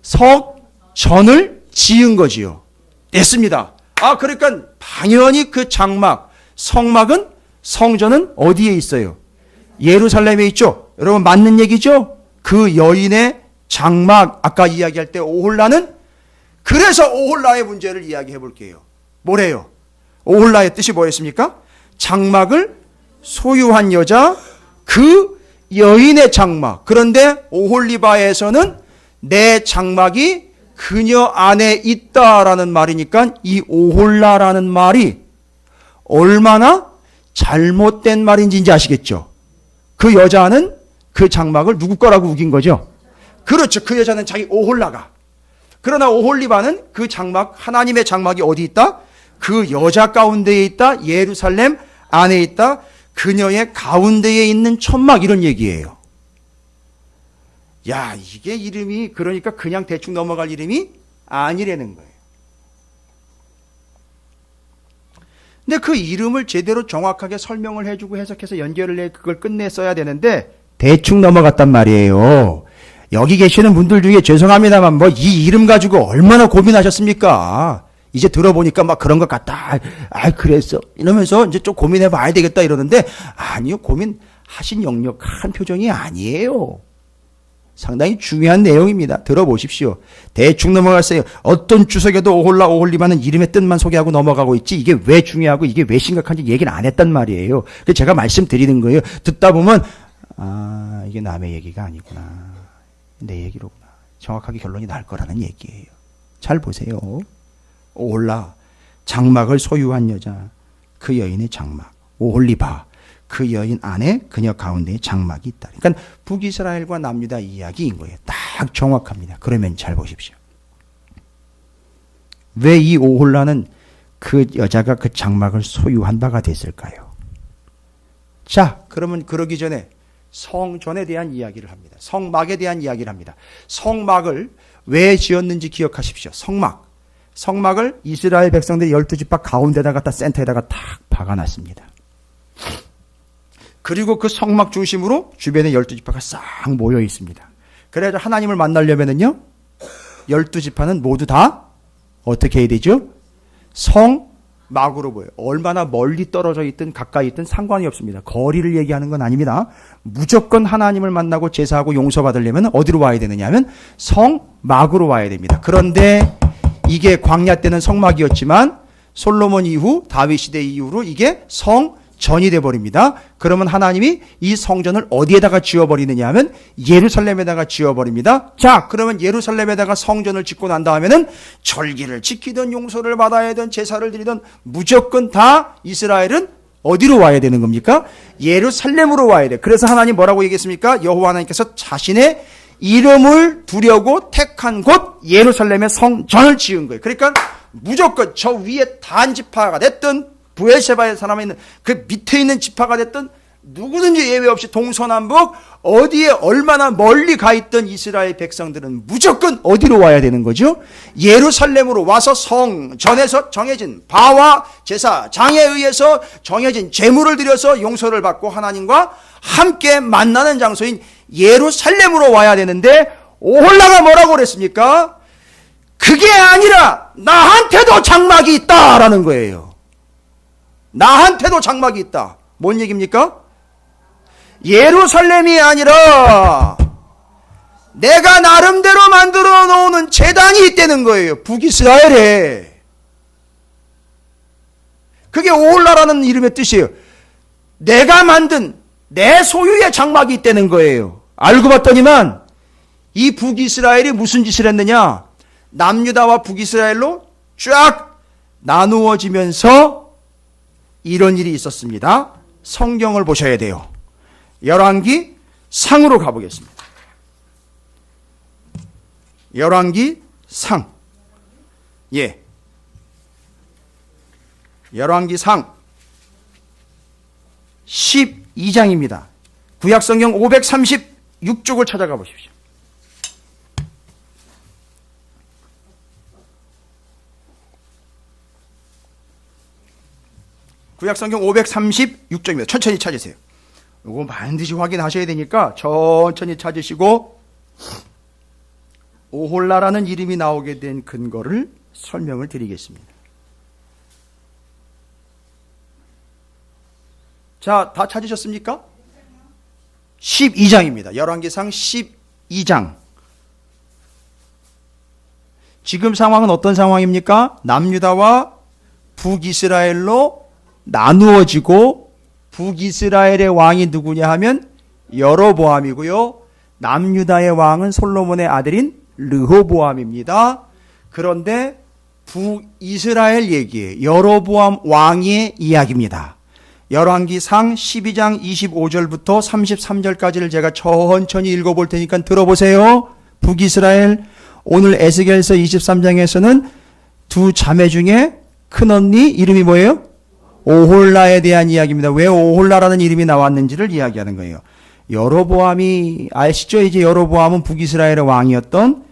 성전을 지은 거지요. 됐습니다. 그러니까 당연히 그 장막, 성막은, 성전은 어디에 있어요? 예루살렘에 있죠. 여러분 맞는 얘기죠? 그 여인의 장막, 아까 이야기할 때 오홀라는, 그래서 오홀라의 문제를 이야기해 볼게요. 뭐래요? 오홀라의 뜻이 뭐였습니까? 장막을 소유한 여자, 그 여인의 장막. 그런데 오홀리바에서는 내 장막이 그녀 안에 있다라는 말이니까 이 오홀라라는 말이 얼마나 잘못된 말인지 이제 아시겠죠? 그 여자는 그 장막을 누구 거라고 우긴 거죠? 그렇죠. 그 여자는 자기 오홀라가. 그러나 오홀리바는 그 장막, 하나님의 장막이 어디 있다? 그 여자 가운데에 있다. 예루살렘 안에 있다. 그녀의 가운데에 있는 천막, 이런 얘기예요. 야, 이게 이름이 그러니까 그냥 대충 넘어갈 이름이 아니라는 거예요. 근데 그 이름을 제대로 정확하게 설명을 해주고 해석해서 연결을 해 그걸 끝냈어야 되는데 대충 넘어갔단 말이에요. 여기 계시는 분들 중에 죄송합니다만 뭐 이 이름 가지고 얼마나 고민하셨습니까? 이제 들어보니까 막 그런 것 같다. 그랬어. 이러면서 이제 좀 고민해 봐야 되겠다 이러는데, 아니요, 고민하신 역력한 표정이 아니에요. 상당히 중요한 내용입니다. 들어보십시오. 대충 넘어갔어요. 어떤 주석에도 오홀리바는 이름의 뜻만 소개하고 넘어가고 있지, 이게 왜 중요하고 이게 왜 심각한지 얘기는 안 했단 말이에요. 그래서 제가 말씀드리는 거예요. 듣다 보면 이게 남의 얘기가 아니구나, 내 얘기로구나, 정확하게 결론이 날 거라는 얘기예요. 잘 보세요. 오홀라, 장막을 소유한 여자, 그 여인의 장막. 오홀리바, 그 여인 안에 그녀 가운데에 장막이 있다. 그러니까 북이스라엘과 남유다 이야기인 거예요. 딱 정확합니다. 그러면 잘 보십시오. 왜 이 오홀라는 그 여자가 그 장막을 소유한 바가 됐을까요? 자, 그러면 그러기 전에 성전에 대한 이야기를 합니다. 성막에 대한 이야기를 합니다. 성막을 왜 지었는지 기억하십시오. 성막을 이스라엘 백성들이 12지파 가운데다가 갖다 센터에다가 탁 박아놨습니다. 그리고 그 성막 중심으로 주변에 12지파가 싹 모여 있습니다. 그래서 하나님을 만나려면은요, 12지파는 모두 다 어떻게 해야 되죠? 성막으로 보여요. 얼마나 멀리 떨어져 있든 가까이 있든 상관이 없습니다. 거리를 얘기하는 건 아닙니다. 무조건 하나님을 만나고 제사하고 용서받으려면 어디로 와야 되느냐 하면 성막으로 와야 됩니다. 그런데 이게 광야 때는 성막이었지만 솔로몬 이후, 다윗 시대 이후로 이게 성전이 돼버립니다. 그러면 하나님이 이 성전을 어디에다가 지어버리느냐 하면 예루살렘에다가 지어버립니다. 자, 그러면 예루살렘에다가 성전을 짓고 난 다음에는 절기를 지키든 용서를 받아야 하든 제사를 드리든 무조건 다 이스라엘은 어디로 와야 되는 겁니까? 예루살렘으로 와야 돼. 그래서 하나님 뭐라고 얘기했습니까? 여호와 하나님께서 자신의 이름을 두려고 택한 곳 예루살렘의 성전을 지은 거예요. 그러니까 무조건 저 위에 단 지파가 됐든 브엘세바의 사람이 있는 그 밑에 있는 지파가 됐든 누구든지 예외 없이 동서남북 어디에 얼마나 멀리 가 있던 이스라엘 백성들은 무조건 어디로 와야 되는 거죠? 예루살렘으로 와서 성전에서 정해진 바와 제사 장에 의해서 정해진 제물을 드려서 용서를 받고 하나님과 함께 만나는 장소인 예루살렘으로 와야 되는데 오홀라가 뭐라고 그랬습니까? 그게 아니라 나한테도 장막이 있다라는 거예요. 나한테도 장막이 있다. 뭔 얘기입니까? 예루살렘이 아니라 내가 나름대로 만들어 놓은 제단이 있다는 거예요. 북이스라엘에. 그게 오홀라라는 이름의 뜻이에요. 내가 만든 내 소유의 장막이 있다는 거예요. 알고 봤더니만 이 북이스라엘이 무슨 짓을 했느냐? 남유다와 북이스라엘로 쫙 나누어지면서 이런 일이 있었습니다. 성경을 보셔야 돼요. 열왕기 상으로 가보겠습니다. 열왕기 상. 예. 열왕기 상 12장입니다. 구약성경 536쪽을 찾아가 보십시오. 구약성경 536쪽입니다. 천천히 찾으세요. 이거 반드시 확인하셔야 되니까 천천히 찾으시고 오홀라라는 이름이 나오게 된 근거를 설명을 드리겠습니다. 자, 다 찾으셨습니까? 12장입니다. 열왕기상 12장. 지금 상황은 어떤 상황입니까? 남유다와 북이스라엘로 나누어지고 북이스라엘의 왕이 누구냐 하면 여로보암이고요. 남유다의 왕은 솔로몬의 아들인 르호보암입니다. 그런데 북이스라엘 얘기예요. 여로보암 왕의 이야기입니다. 열왕기상 12장 25절부터 33절까지를 제가 천천히 읽어볼 테니까 들어보세요. 북이스라엘. 오늘 에스겔서 23장에서는 두 자매 중에 큰언니 이름이 뭐예요? 오홀라에 대한 이야기입니다. 왜 오홀라라는 이름이 나왔는지를 이야기하는 거예요. 여로보암이 아시죠? 이제 여로보암은 북이스라엘의 왕이었던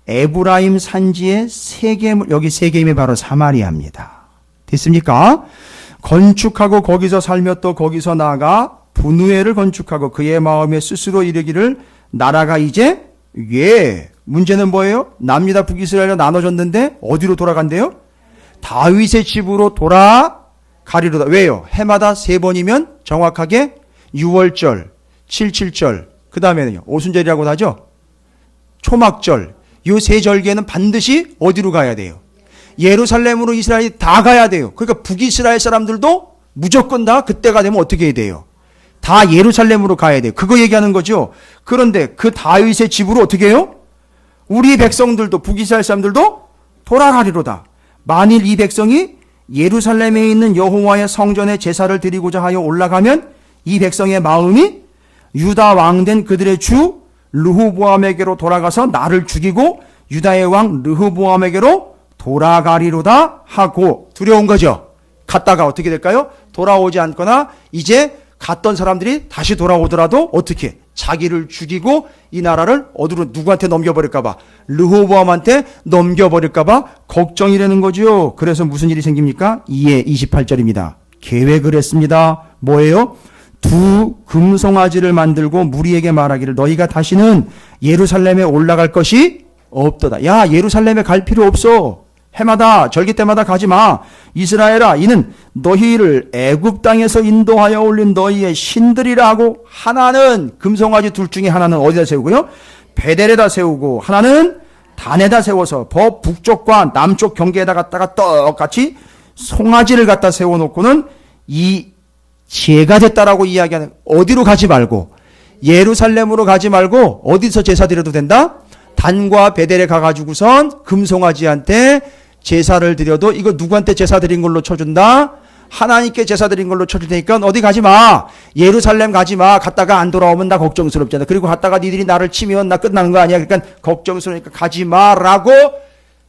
에브라임 산지의 세겜, 여기 세겜이 바로 사마리아입니다. 됐습니까? 건축하고 거기서 살며 또 거기서 나아가 분우엘을 건축하고 그의 마음에 스스로 이르기를 나라가 이제 문제는 뭐예요? 남유다 북이스라엘로 나눠졌는데 어디로 돌아간대요? 다윗의 집으로 돌아가리로다. 왜요? 해마다 3번이면 정확하게 6월절, 77절, 그 다음에는요 오순절이라고 하죠. 초막절. 이 세 절기에는 반드시 어디로 가야 돼요? 예루살렘으로 이스라엘이 다 가야 돼요. 그러니까 북이스라엘 사람들도 무조건 다 그때가 되면 어떻게 해야 돼요? 다 예루살렘으로 가야 돼요. 그거 얘기하는 거죠. 그런데 그 다윗의 집으로 어떻게 해요? 우리 백성들도 북이스라엘 사람들도 돌아가리로다. 만일 이 백성이 예루살렘에 있는 여호와의 성전에 제사를 드리고자 하여 올라가면 이 백성의 마음이 유다 왕된 그들의 주 르호보암에게로 돌아가서 나를 죽이고 유다의 왕 르호보암에게로 돌아가리로다 하고 두려운 거죠. 갔다가 어떻게 될까요? 돌아오지 않거나 이제 갔던 사람들이 다시 돌아오더라도 어떻게? 자기를 죽이고 이 나라를 어디로 누구한테 넘겨버릴까봐, 르호보암한테 넘겨버릴까봐 걱정이라는 거죠. 그래서 무슨 일이 생깁니까? 2에 28절입니다. 계획을 했습니다. 뭐예요? 두 금송아지를 만들고 무리에게 말하기를 너희가 다시는 예루살렘에 올라갈 것이 없도다. 야, 예루살렘에 갈 필요 없어. 해마다 절기 때마다 가지 마. 이스라엘아, 이는 너희를 애굽 땅에서 인도하여 올린 너희의 신들이라 하고, 하나는 금송아지 둘 중에 하나는 어디다 세우고요? 베델에다 세우고 하나는 단에다 세워서 북쪽과 남쪽 경계에다 갖다가 똑같이 송아지를 갖다 세워놓고는 이 제가 됐다라고 이야기하는, 어디로 가지 말고 예루살렘으로 가지 말고 어디서 제사 드려도 된다? 단과 베델에 가가지고선 금송아지한테 제사를 드려도 이거 누구한테 제사 드린 걸로 쳐준다? 하나님께 제사 드린 걸로 쳐줄 테니까 어디 가지 마. 예루살렘 가지 마. 갔다가 안 돌아오면 나 걱정스럽잖아. 그리고 갔다가 니들이 나를 치면 나 끝나는 거 아니야. 그러니까 걱정스러우니까 가지 마라고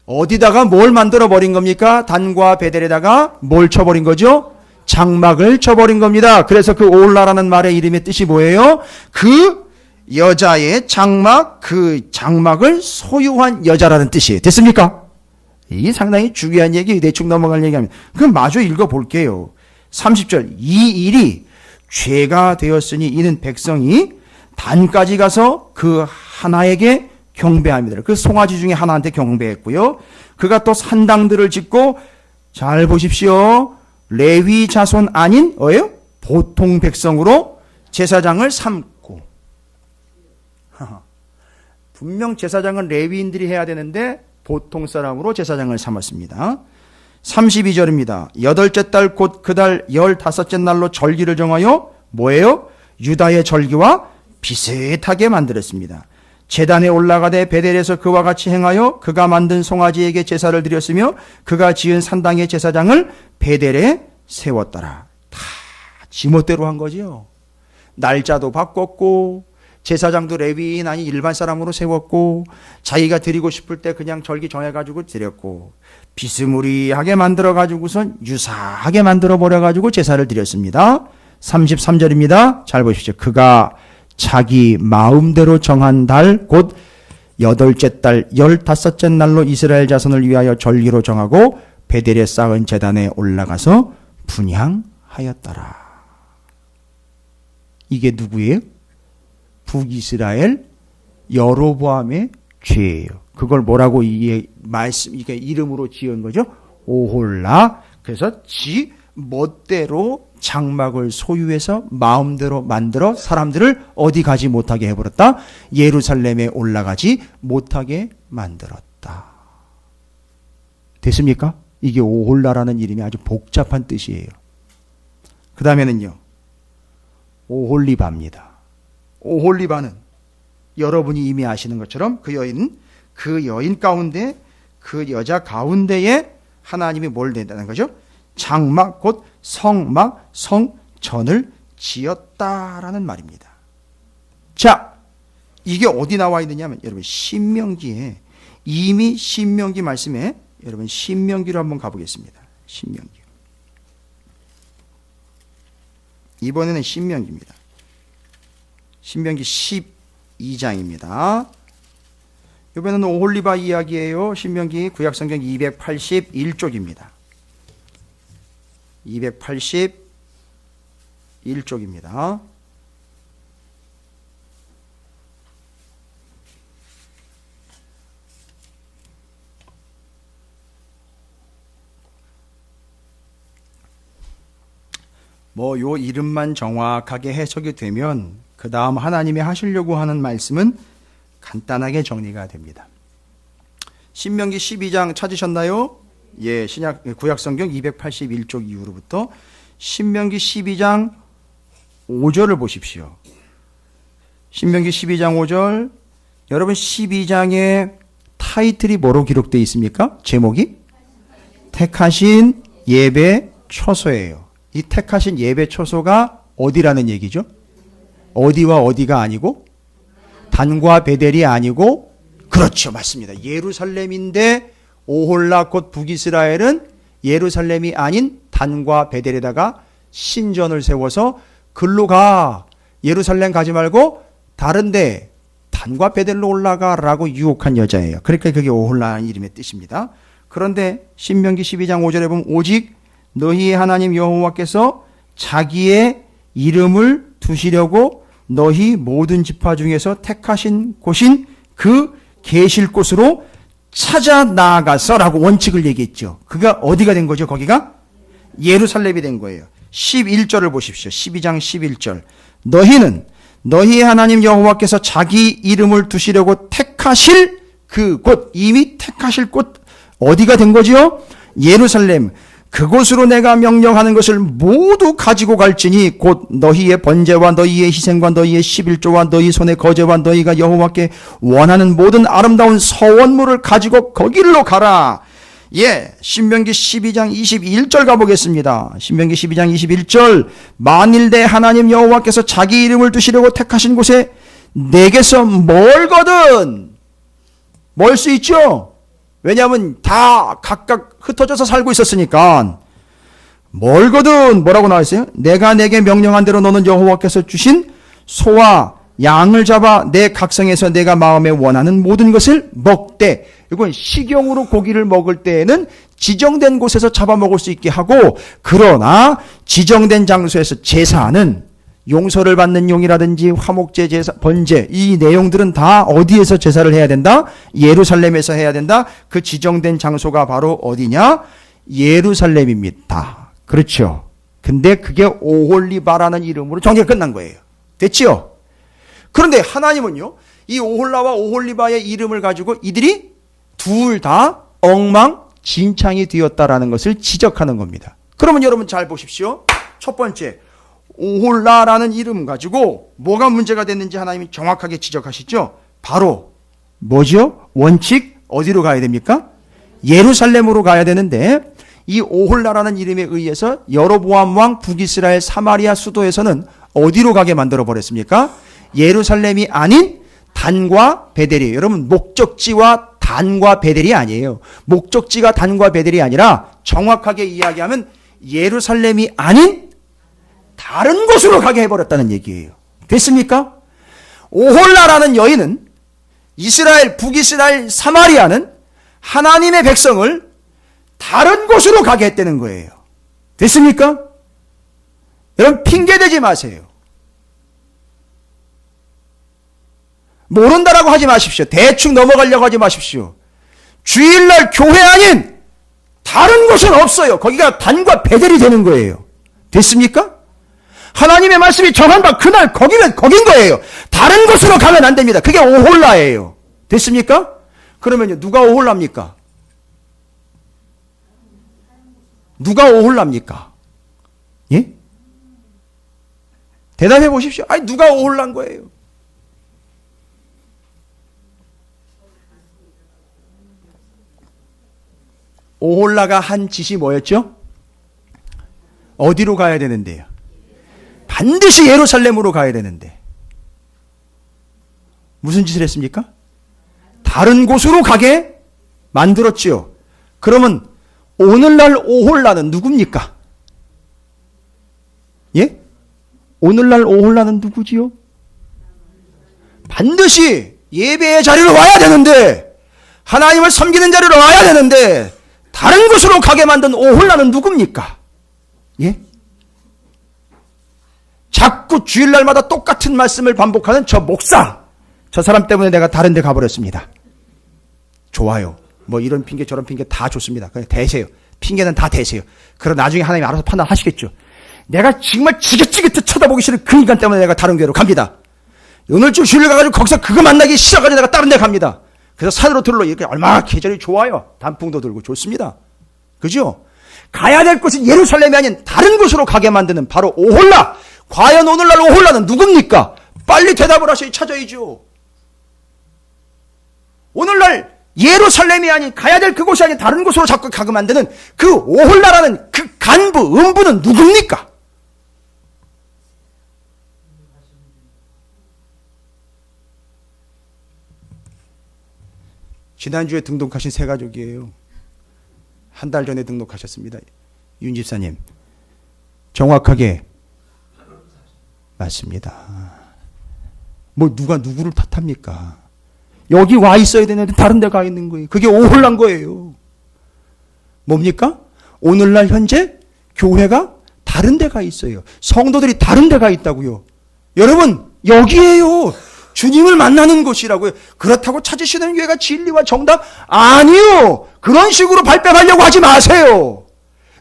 어디다가 뭘 만들어 버린 겁니까? 단과 베델에다가 뭘 쳐버린 거죠? 장막을 쳐버린 겁니다. 그래서 그 오홀라라는 말의 이름의 뜻이 뭐예요? 그 여자의 장막, 그 장막을 소유한 여자라는 뜻이에요. 됐습니까? 이게 상당히 중요한 얘기, 대충 넘어갈 얘기합니다. 그럼 마저 읽어볼게요. 30절, 이 일이 죄가 되었으니 이는 백성이 단까지 가서 그 하나에게 경배합니다. 그 송아지 중에 하나한테 경배했고요. 그가 또 산당들을 짓고, 잘 보십시오. 레위 자손 아닌 뭐예요? 보통 백성으로 제사장을 삼고. 분명 제사장은 레위인들이 해야 되는데 보통 사람으로 제사장을 삼았습니다. 32절입니다. 여덟째 달 곧 그 달 15째 날로 절기를 정하여 뭐예요? 유다의 절기와 비슷하게 만들었습니다. 제단에 올라가되 베델에서 그와 같이 행하여 그가 만든 송아지에게 제사를 드렸으며 그가 지은 산당의 제사장을 베델에 세웠더라. 다 지멋대로 한 거지요. 날짜도 바꿨고 제사장도 레위인 아니 일반 사람으로 세웠고 자기가 드리고 싶을 때 그냥 절기 정해가지고 드렸고 비스무리하게 만들어가지고선 유사하게 만들어버려가지고 제사를 드렸습니다. 33절입니다. 잘 보십시오. 그가 자기 마음대로 정한 달 곧 8째 달 15째 날로 이스라엘 자손을 위하여 절기로 정하고 베델에 쌓은 제단에 올라가서 분향하였더라. 이게 누구예요? 북이스라엘 여로보암의 죄예요. 그걸 뭐라고 이게 이름으로 지은 거죠? 오홀라. 그래서 지 멋대로 장막을 소유해서 마음대로 만들어 사람들을 어디 가지 못하게 해버렸다. 예루살렘에 올라가지 못하게 만들었다. 됐습니까? 이게 오홀라라는 이름이 아주 복잡한 뜻이에요. 그 다음에는요, 오홀리바입니다. 오홀리바는 여러분이 이미 아시는 것처럼 그 여인 가운데, 그 여자 가운데에 하나님이 뭘 낸다는 거죠? 장막, 곧 성막, 성전을 지었다라는 말입니다. 자, 이게 어디 나와 있느냐면 여러분 신명기에, 이미 신명기 말씀에, 여러분 신명기로 한번 가보겠습니다. 신명기. 이번에는 신명기입니다. 신명기 12장입니다. 이번에는 오홀리바 이야기예요. 신명기 구약성경 281쪽입니다. 281쪽입니다. 요 이름만 정확하게 해석이 되면 그 다음 하나님이 하시려고 하는 말씀은 간단하게 정리가 됩니다. 신명기 12장 찾으셨나요? 예, 구약성경 281쪽 이후로부터 신명기 12장 5절을 보십시오. 신명기 12장 5절, 여러분 12장의 타이틀이 뭐로 기록되어 있습니까? 제목이? 택하신 예배 초소예요. 이 택하신 예배 초소가 어디라는 얘기죠? 어디와 어디가 아니고? 단과 베델이 아니고? 그렇죠, 맞습니다. 예루살렘인데 오홀라 곧 북이스라엘은 예루살렘이 아닌 단과 베델에다가 신전을 세워서 글로 가. 예루살렘 가지 말고 다른데 단과 베델로 올라가라고 유혹한 여자예요. 그러니까 그게 오홀라는 이름의 뜻입니다. 그런데 신명기 12장 5절에 보면 오직 너희의 하나님 여호와께서 자기의 이름을 두시려고 너희 모든 지파 중에서 택하신 곳인 그 계실 곳으로 찾아 나아가서라고 원칙을 얘기했죠. 그가 어디가 된 거죠? 거기가 예루살렘이 된 거예요. 11절을 보십시오. 12장 11절. 너희는 너희의 하나님 여호와께서 자기 이름을 두시려고 택하실 그 곳, 이미 택하실 곳 어디가 된 거지요? 예루살렘. 그곳으로 내가 명령하는 것을 모두 가지고 갈지니 곧 너희의 번제와 너희의 희생과 너희의 11조와 너희 손의 거제와 너희가 여호와께 원하는 모든 아름다운 서원물을 가지고 거기로 가라. 신명기 12장 21절 가보겠습니다. 신명기 12장 21절. 만일 내 하나님 여호와께서 자기 이름을 두시려고 택하신 곳에 내게서 멀거든. 멀 수 있죠? 왜냐하면 다 각각 흩어져서 살고 있었으니까. 멀거든. 뭐라고 나와 있어요? 내가 내게 명령한 대로 너는 여호와께서 주신 소와 양을 잡아 내 각성에서 내가 마음에 원하는 모든 것을 먹되, 이건 식용으로 고기를 먹을 때에는 지정된 곳에서 잡아먹을 수 있게 하고, 그러나 지정된 장소에서 제사는 용서를 받는 용이라든지 화목제, 제사, 번제, 이 내용들은 다 어디에서 제사를 해야 된다? 예루살렘에서 해야 된다. 그 지정된 장소가 바로 어디냐? 예루살렘입니다. 그렇죠. 근데 그게 오홀리바라는 이름으로 정리가 끝난 거예요. 됐지요? 그런데 하나님은요, 이 오홀라와 오홀리바의 이름을 가지고 이들이 둘 다 엉망진창이 되었다라는 것을 지적하는 겁니다. 그러면 여러분 잘 보십시오. 첫 번째, 오홀라라는 이름 가지고 뭐가 문제가 됐는지 하나님이 정확하게 지적하시죠. 바로 뭐죠? 원칙 어디로 가야 됩니까? 예루살렘으로 가야 되는데, 이 오홀라라는 이름에 의해서 여로보암 왕 북이스라엘 사마리아 수도에서는 어디로 가게 만들어 버렸습니까? 예루살렘이 아닌 단과 베델이에요. 여러분, 목적지와 단과 베델이 아니에요. 목적지가 단과 베델이 아니라 정확하게 이야기하면 예루살렘이 아닌 다른 곳으로 가게 해버렸다는 얘기예요. 됐습니까? 오홀라라는 여인은 이스라엘, 북이스라엘, 사마리아는 하나님의 백성을 다른 곳으로 가게 했다는 거예요. 됐습니까? 여러분, 핑계대지 마세요. 모른다라고 하지 마십시오. 대충 넘어가려고 하지 마십시오. 주일날 교회 아닌 다른 곳은 없어요. 거기가 단과 베델이 되는 거예요. 됐습니까? 하나님의 말씀이 정한 바 그날 거기는 거긴 거예요. 다른 곳으로 가면 안 됩니다. 그게 오홀라예요. 됐습니까? 그러면요, 누가 오홀라입니까? 누가 오홀라입니까? 예? 대답해 보십시오. 아니, 누가 오홀라인 거예요? 오홀라가 한 짓이 뭐였죠? 어디로 가야 되는데요? 반드시 예루살렘으로 가야 되는데 무슨 짓을 했습니까? 다른 곳으로 가게 만들었지요. 그러면 오늘날 오홀라는 누굽니까? 예? 오늘날 오홀라는 누구지요? 반드시 예배의 자리로 와야 되는데, 하나님을 섬기는 자리로 와야 되는데 다른 곳으로 가게 만든 오홀라는 누굽니까? 예? 자꾸 주일날마다 똑같은 말씀을 반복하는 저 목사, 저 사람 때문에 내가 다른 데 가버렸습니다. 좋아요. 뭐 이런 핑계 저런 핑계 다 좋습니다. 그냥 대세요. 핑계는 다 대세요. 그럼 나중에 하나님이 알아서 판단하시겠죠. 내가 정말 지긋지긋 쳐다보기 싫은 그 인간 때문에 내가 다른 교회로 갑니다. 오늘쯤 주일 가가지고 거기서 그거 만나기 싫어가지고 내가 다른 데 갑니다. 그래서 산으로 들러 이렇게 얼마나 계절이 좋아요. 단풍도 들고 좋습니다. 그죠? 가야 될 곳은 예루살렘이 아닌 다른 곳으로 가게 만드는 바로 오홀라. 과연 오늘날 오홀라는 누굽니까? 빨리 대답을 하셔야 찾아야죠. 오늘날 예루살렘이 아닌 가야 될 그곳이 아닌 다른 곳으로 자꾸 가게 만드는 그 오홀라라는 그 간부, 음부는 누굽니까? 지난주에 등록하신 세 가족이에요. 한 달 전에 등록하셨습니다. 윤 집사님. 정확하게 맞습니다. 뭐 누가 누구를 탓합니까? 여기 와 있어야 되는데 다른 데 가 있는 거예요. 그게 오홀란 거예요. 뭡니까? 오늘날 현재 교회가 다른 데 가 있어요. 성도들이 다른 데 가 있다고요. 여러분, 여기에요. 주님을 만나는 곳이라고요. 그렇다고 찾으시는 교회가 진리와 정답? 아니요. 그런 식으로 발뺌하려고 하지 마세요.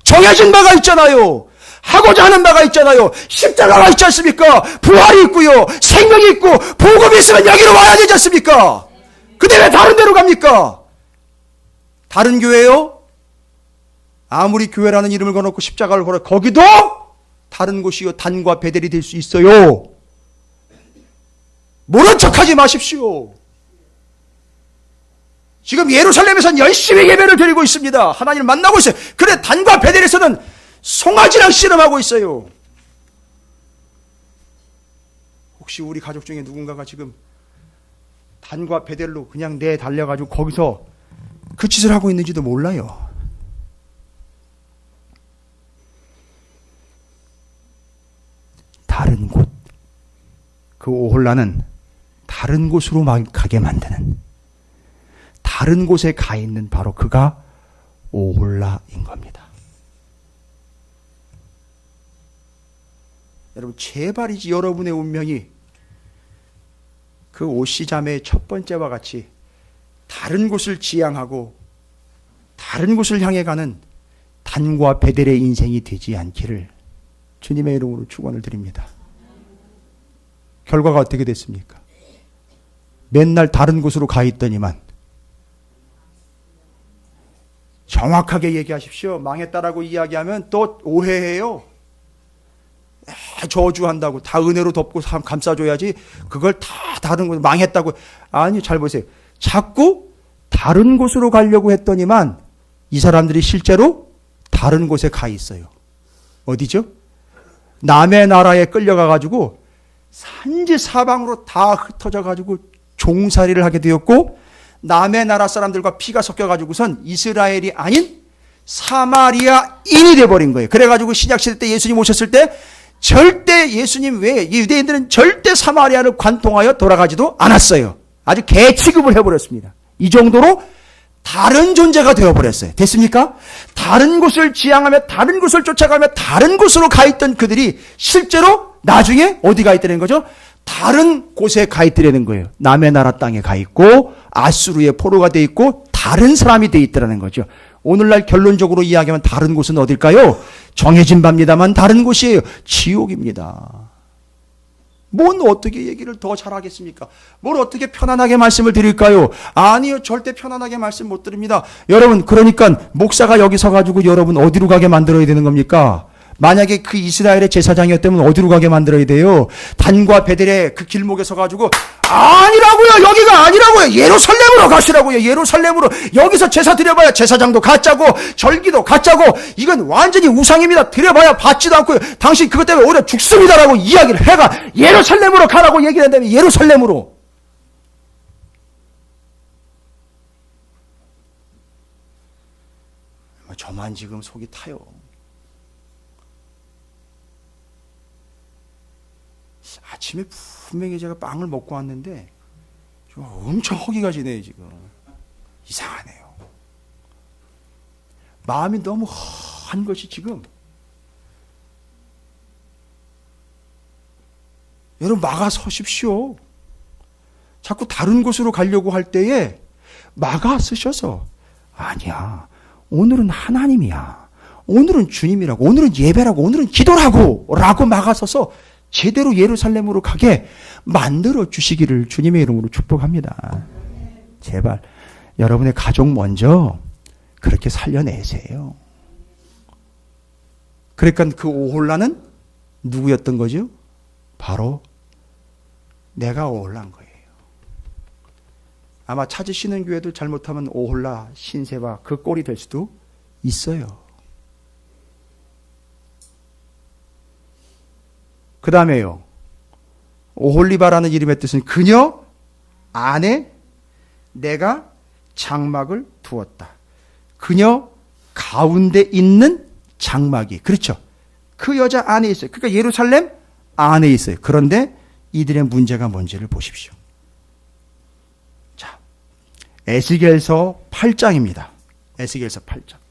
정해진 바가 있잖아요. 하고자 하는 바가 있잖아요. 십자가가 있지 않습니까? 부활이 있고요. 생명이 있고 복음이 있으면 여기로 와야 되지 않습니까? 근데 왜 다른 데로 갑니까? 다른 교회요? 아무리 교회라는 이름을 걸어놓고 십자가를 걸어 거기도 다른 곳이요. 단과 베델이 될 수 있어요. 모른 척하지 마십시오. 지금 예루살렘에서는 열심히 예배를 드리고 있습니다. 하나님을 만나고 있어요. 그런데 단과 베델에서는 송아지랑 씨름하고 있어요. 혹시 우리 가족 중에 누군가가 지금 단과 베델로 그냥 달려가지고 거기서 그 짓을 하고 있는지도 몰라요. 다른 곳, 그 오홀라는 다른 곳으로 가게 만드는, 다른 곳에 가 있는 바로 그가 오홀라인 겁니다. 여러분, 제발이지 여러분의 운명이 그 오시 자매의 첫 번째와 같이 다른 곳을 지향하고 다른 곳을 향해 가는 단과 베델의 인생이 되지 않기를 주님의 이름으로 축원을 드립니다. 결과가 어떻게 됐습니까? 맨날 다른 곳으로 가 있더니만, 정확하게 얘기하십시오. 망했다라고 이야기하면 또 오해해요. 저주한다고, 다 은혜로 덮고 감싸줘야지, 그걸 다 다른 곳 망했다고. 아니, 잘 보세요. 자꾸 다른 곳으로 가려고 했더니만 이 사람들이 실제로 다른 곳에 가 있어요. 어디죠? 남의 나라에 끌려가가지고 산지 사방으로 다 흩어져가지고 종살이를 하게 되었고, 남의 나라 사람들과 피가 섞여가지고선 이스라엘이 아닌 사마리아인이 돼버린 거예요. 그래가지고 신약시대 때 예수님 오셨을 때 절대 예수님 외에 유대인들은 절대 사마리아를 관통하여 돌아가지도 않았어요. 아주 개취급을 해버렸습니다. 이 정도로 다른 존재가 되어버렸어요. 됐습니까? 다른 곳을 지향하며 다른 곳을 쫓아가며 다른 곳으로 가 있던 그들이 실제로 나중에 어디 가 있다는 거죠? 다른 곳에 가 있더라는 거예요. 남의 나라 땅에 가 있고 아수르의 포로가 돼 있고 다른 사람이 돼 있더라는 거죠. 오늘날 결론적으로 이야기하면 다른 곳은 어딜까요? 정해진 바입니다만 다른 곳이에요. 지옥입니다. 뭔 어떻게 얘기를 더 잘하겠습니까? 뭘 어떻게 편안하게 말씀을 드릴까요? 아니요, 절대 편안하게 말씀 못 드립니다. 여러분, 그러니까 목사가 여기 서가지고 여러분 어디로 가게 만들어야 되는 겁니까? 만약에 그 이스라엘의 제사장이었다면 어디로 가게 만들어야 돼요? 단과 베델의 그 길목에 서가지고 아니라고요, 여기가 아니라고요, 예루살렘으로 가시라고요. 예루살렘으로. 여기서 제사 드려봐야 제사장도 가짜고 절기도 가짜고 이건 완전히 우상입니다. 드려봐야 받지도 않고요. 당신 그것 때문에 오히려 죽습니다라고 이야기를 해가 예루살렘으로 가라고 얘기를 한다면 예루살렘으로. 저만 지금 속이 타요. 아침에 분명히 제가 빵을 먹고 왔는데 좀 엄청 허기가 지네요. 지금 이상하네요. 마음이 너무 허한 것이 지금. 여러분, 막아 서십시오. 자꾸 다른 곳으로 가려고 할 때에 막아 서셔서 아니야, 오늘은 하나님이야, 오늘은 주님이라고, 오늘은 예배라고, 오늘은 기도라고 라고 막아서서 제대로 예루살렘으로 가게 만들어 주시기를 주님의 이름으로 축복합니다. 제발 여러분의 가족 먼저 그렇게 살려내세요. 그러니까 그 오홀라는 누구였던 거죠? 바로 내가 오홀라인 거예요. 아마 찾으시는 교회도 잘못하면 오홀라 신세와 그 꼴이 될 수도 있어요. 그 다음에요, 오홀리바라는 이름의 뜻은 그녀 안에 내가 장막을 두었다. 그녀 가운데 있는 장막이, 그렇죠, 그 여자 안에 있어요. 그러니까 예루살렘 안에 있어요. 그런데 이들의 문제가 뭔지를 보십시오. 자, 에스겔서 8장입니다. 에스겔서 8장.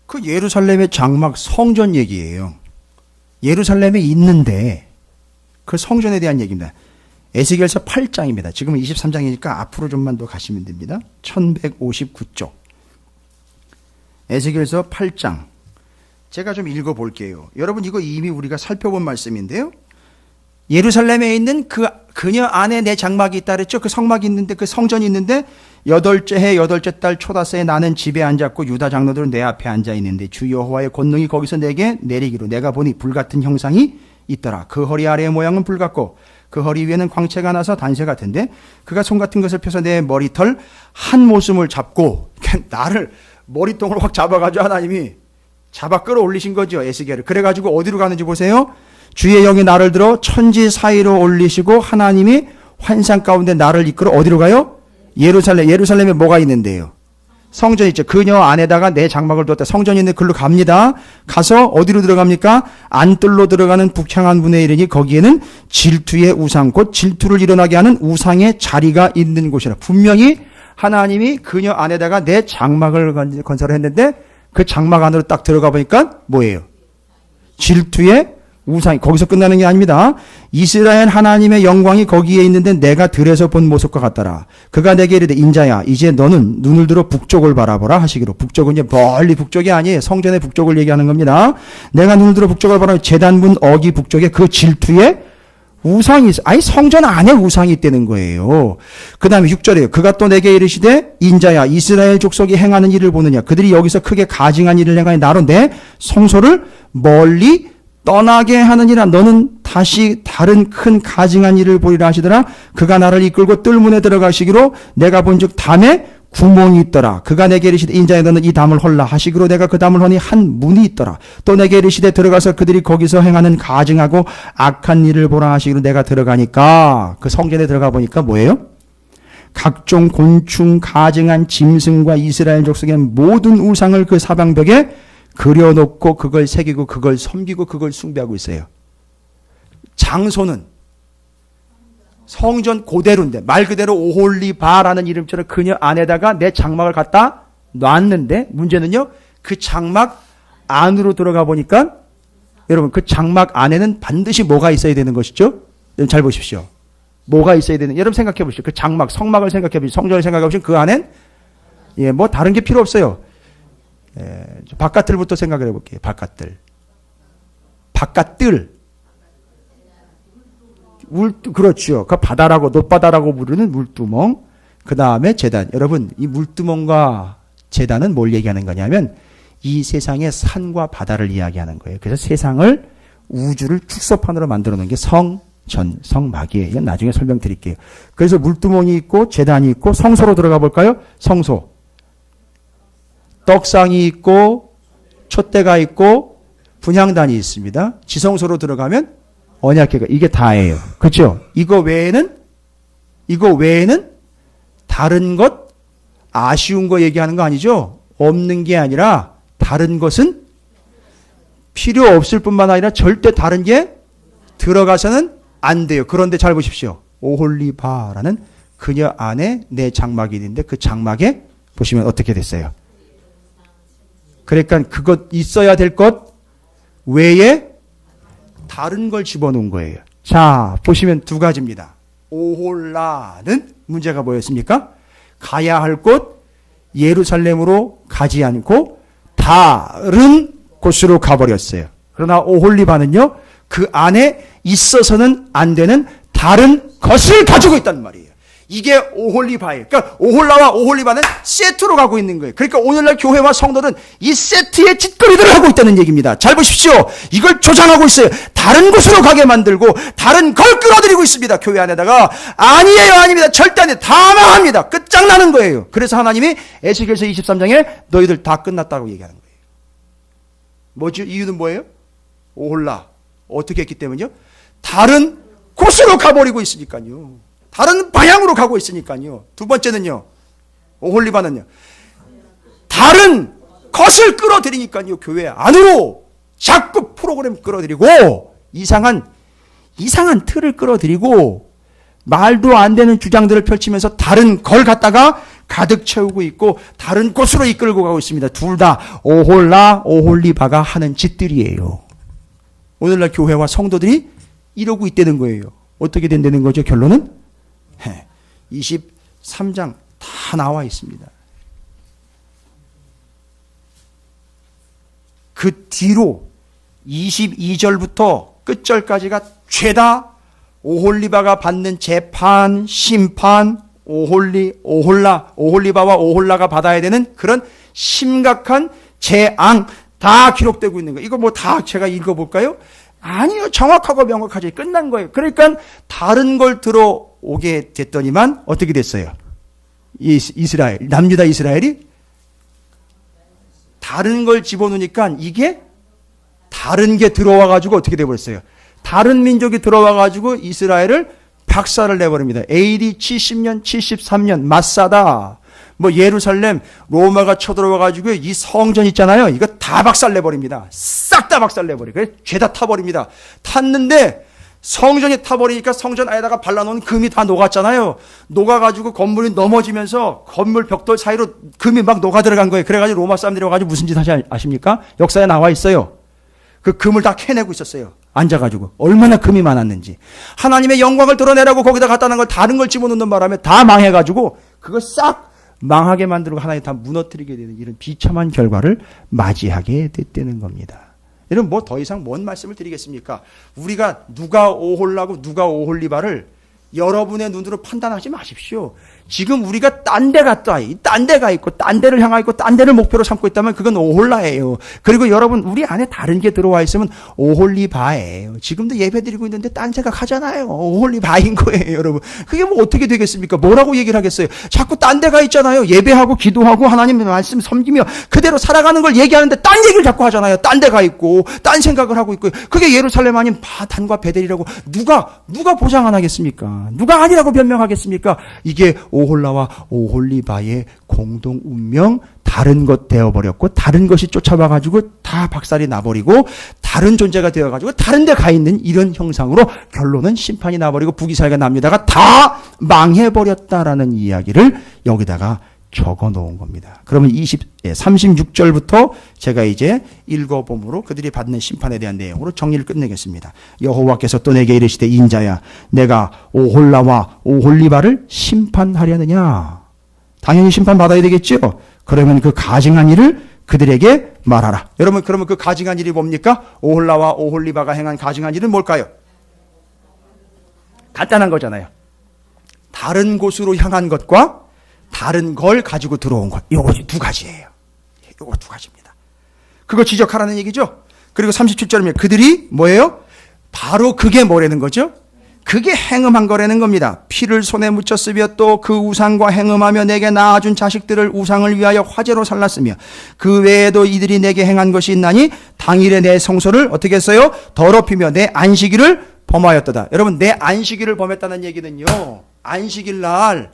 그 예루살렘의 장막 성전 얘기예요. 예루살렘에 있는데 그 성전에 대한 얘기입니다. 에스겔서 8장입니다. 지금은 23장이니까 앞으로 좀만 더 가시면 됩니다. 1159쪽. 에스겔서 8장. 제가 좀 읽어볼게요. 여러분, 이거 이미 우리가 살펴본 말씀인데요. 예루살렘에 있는 그녀 안에 내 장막이 있다 그랬죠. 그 성막이 있는데, 그 성전이 있는데, 8째 해 8째 달 초다새에 나는 집에 앉았고 유다 장로들은 내 앞에 앉아 있는데 주 여호와의 권능이 거기서 내게 내리기로 내가 보니 불같은 형상이 있더라. 그 허리 아래의 모양은 불 같고 그 허리 위에는 광채가 나서 단새 같은데 그가 손 같은 것을 펴서 내 머리털 한 모습을 잡고 나를 머리통을 확 잡아가지고 하나님이 잡아 끌어올리신 거죠. 에스겔을. 그래가지고 어디로 가는지 보세요. 주의 영이 나를 들어 천지 사이로 올리시고 하나님이 환상 가운데 나를 이끌어 어디로 가요? 예루살렘. 예루살렘에 뭐가 있는데요? 성전 있죠. 그녀 안에다가 내 장막을 두었다. 성전이 있는데 글로 갑니다. 가서 어디로 들어갑니까? 안뜰로 들어가는 북향한 문에 이르니 거기에는 질투의 우상, 곧 질투를 일어나게 하는 우상의 자리가 있는 곳이라. 분명히 하나님이 그녀 안에다가 내 장막을 건설했는데 그 장막 안으로 딱 들어가 보니까 뭐예요? 질투의 우상이. 거기서 끝나는 게 아닙니다. 이스라엘 하나님의 영광이 거기에 있는데 내가 들에서 본 모습과 같더라. 그가 내게 이르되 인자야 이제 너는 눈을 들어 북쪽을 바라보라 하시기로. 북쪽은 이제 멀리 북쪽이 아니에요. 성전의 북쪽을 얘기하는 겁니다. 내가 눈을 들어 북쪽을 바라보니 제단문 어기 북쪽에 그 질투의 우상이 있어. 아니 성전 안에 우상이 있다는 거예요. 그 다음에 6절이에요. 그가 또 내게 이르시되 인자야 이스라엘 족속이 행하는 일을 보느냐. 그들이 여기서 크게 가증한 일을 행하니 나로 내 성소를 멀리 떠나게 하느니라. 너는 다시 다른 큰 가증한 일을 보리라 하시더라. 그가 나를 이끌고 뜰문에 들어가시기로 내가 본즉 담에 구멍이 있더라. 그가 내게 이르시되 인자야 너는 이 담을 헐라 하시기로 내가 그 담을 허니 한 문이 있더라. 또 내게 이르시되 들어가서 그들이 거기서 행하는 가증하고 악한 일을 보라 하시기로 내가 들어가니까 그 성전에 들어가 보니까 뭐예요? 각종 곤충 가증한 짐승과 이스라엘 족속의 모든 우상을 그 사방벽에 그려놓고 그걸 새기고 그걸 섬기고 그걸 숭배하고 있어요. 장소는 성전 그대로인데 말 그대로 오홀리바라는 이름처럼 그녀 안에다가 내 장막을 갖다 놨는데 문제는요. 그 장막 안으로 들어가 보니까 여러분 그 장막 안에는 반드시 뭐가 있어야 되는 것이죠? 여러분 잘 보십시오. 뭐가 있어야 되는 여러분 생각해 보십시오. 그 장막 성막을 생각해 보십시오. 성전을 생각해 보시면 그 안엔 뭐 다른 게 필요 없어요. 바깥들부터 생각을 해볼게요. 바깥들. 그렇죠. 그 바다라고, 놋바다라고 부르는 물두멍. 그 다음에 제단. 여러분, 이 물두멍과 제단은 뭘 얘기하는 거냐면, 이 세상의 산과 바다를 이야기하는 거예요. 그래서 세상을, 우주를 축소판으로 만들어 놓은 게 성막이에요. 이건 나중에 설명드릴게요. 그래서 물두멍이 있고, 제단이 있고, 성소로 들어가 볼까요? 성소. 떡상이 있고 촛대가 있고 분향단이 있습니다. 지성소로 들어가면 언약궤가 이게 다예요. 그렇죠? 이거 외에는 다른 것 아쉬운 거 얘기하는 거 아니죠? 없는 게 아니라 다른 것은 필요 없을 뿐만 아니라 절대 다른 게 들어가서는 안 돼요. 그런데 잘 보십시오. 오홀리바라는 그녀 안에 내 장막이 있는데 그 장막에 보시면 어떻게 됐어요? 그러니까 그것 있어야 될 것 외에 다른 걸 집어넣은 거예요. 자, 보시면 두 가지입니다. 오홀라는 문제가 뭐였습니까? 가야 할 곳 예루살렘으로 가지 않고 다른 곳으로 가버렸어요. 그러나 오홀리바는요. 그 안에 있어서는 안 되는 다른 것을 가지고 있단 말이에요. 이게 오홀리바예요. 그러니까 오홀라와 오홀리바는 세트로 가고 있는 거예요. 그러니까 오늘날 교회와 성도는 이 세트의 짓거리들을 하고 있다는 얘기입니다. 잘 보십시오. 이걸 조장하고 있어요. 다른 곳으로 가게 만들고 다른 걸 끌어들이고 있습니다. 교회 안에다가. 아니에요. 아닙니다. 절대 아니에요. 다 망합니다. 끝장나는 거예요. 그래서 하나님이 에스겔서 23장에 너희들 다 끝났다고 얘기하는 거예요. 뭐죠? 이유는 뭐예요? 오홀라. 어떻게 했기 때문이요? 다른 곳으로 가버리고 있으니까요. 다른 방향으로 가고 있으니까요. 두 번째는요. 오홀리바는요. 다른 것을 끌어들이니까요. 교회 안으로 자꾸 프로그램 끌어들이고 이상한 틀을 끌어들이고 말도 안 되는 주장들을 펼치면서 다른 걸 갖다가 가득 채우고 있고 다른 곳으로 이끌고 가고 있습니다. 둘 다 오홀리바가 하는 짓들이에요. 오늘날 교회와 성도들이 이러고 있다는 거예요. 어떻게 된다는 거죠? 결론은 23장 다 나와 있습니다. 그 뒤로 22절부터 끝절까지가 죄다 오홀리바가 받는 재판, 심판, 오홀리바와 오홀라가 받아야 되는 그런 심각한 재앙 다 기록되고 있는 거예요. 이거 뭐 다 제가 읽어볼까요? 아니요. 정확하고 명확하지. 끝난 거예요. 그러니까 다른 걸 들어오게 됐더니만 어떻게 됐어요? 이스라엘, 남유다 이스라엘이 다른 걸 집어넣으니까 이게 다른 게 들어와가지고 어떻게 돼버렸어요? 다른 민족이 들어와가지고 이스라엘을 박살을 내버립니다. AD 70년, 73년 마사다. 뭐 예루살렘 로마가 쳐들어와가지고 이 성전 있잖아요. 이거 다 박살내버립니다. 싹 다 박살내버리고 죄다 타버립니다. 탔는데 성전이 타버리니까 성전 안에다가 발라놓은 금이 다 녹았잖아요. 녹아가지고 건물이 넘어지면서 건물 벽돌 사이로 금이 막 녹아 들어간 거예요. 그래가지고 로마 사람들이 와가지고 무슨 짓 하지 아십니까? 역사에 나와 있어요. 그 금을 다 캐내고 있었어요. 앉아가지고. 얼마나 금이 많았는지. 하나님의 영광을 드러내라고 거기다 갖다 놓은 걸 다른 걸 집어넣는 바람에 다 망해가지고 그걸 싹 망하게 만들고 하나님 다 무너뜨리게 되는 이런 비참한 결과를 맞이하게 됐다는 겁니다. 여러분 뭐 더 이상 뭔 말씀을 드리겠습니까? 우리가 누가 오홀라고 누가 오홀리바를 여러분의 눈으로 판단하지 마십시오. 지금 우리가 딴 데 갔다, 딴 데가 있고, 딴 데를 향하 있고, 딴 데를 목표로 삼고 있다면 그건 오홀라예요. 그리고 여러분, 우리 안에 다른 게 들어와 있으면 오홀리바예요. 지금도 예배 드리고 있는데 딴 생각하잖아요. 오홀리바인 거예요, 여러분. 그게 뭐 어떻게 되겠습니까? 뭐라고 얘기를 하겠어요? 자꾸 딴 데가 있잖아요. 예배하고, 기도하고, 하나님의 말씀 섬기며 그대로 살아가는 걸 얘기하는데 딴 얘기를 자꾸 하잖아요. 딴 데가 있고, 딴 생각을 하고 있고. 그게 예루살렘 아닌 단과 베델이라고 누가 보장 안 하겠습니까? 누가 아니라고 변명하겠습니까? 이게 오홀라와 오홀리바의 공동 운명, 다른 것 되어버렸고 다른 것이 쫓아와가지고 다 박살이 나버리고 다른 존재가 되어가지고 다른 데 가 있는 이런 형상으로 결론은 심판이 나버리고 북이스라엘과 남유다가 다 망해버렸다라는 이야기를 여기다가 적어 놓은 겁니다. 그러면 36절부터 제가 이제 읽어봄으로 그들이 받는 심판에 대한 내용으로 정리를 끝내겠습니다. 여호와께서 또 내게 이르시되 인자야 내가 오홀라와 오홀리바를 심판하려느냐. 당연히 심판받아야 되겠죠. 그러면 그 가증한 일을 그들에게 말하라. 여러분 그러면 그 가증한 일이 뭡니까? 오홀라와 오홀리바가 행한 가증한 일은 뭘까요? 간단한 거잖아요. 다른 곳으로 향한 것과 다른 걸 가지고 들어온 것. 요거 두 가지예요. 요거 두 가지입니다. 그거 지적하라는 얘기죠. 그리고 37절이면 그들이 뭐예요? 바로 그게 뭐라는 거죠? 그게 행음한 거라는 겁니다. 피를 손에 묻혔으며 또 그 우상과 행음하며 내게 낳아준 자식들을 우상을 위하여 화제로 살랐으며 그 외에도 이들이 내게 행한 것이 있나니 당일에 내 성소를 어떻게 했어요? 더럽히며 내 안식일을 범하였도다. 여러분 내 안식일을 범했다는 얘기는요. 안식일 날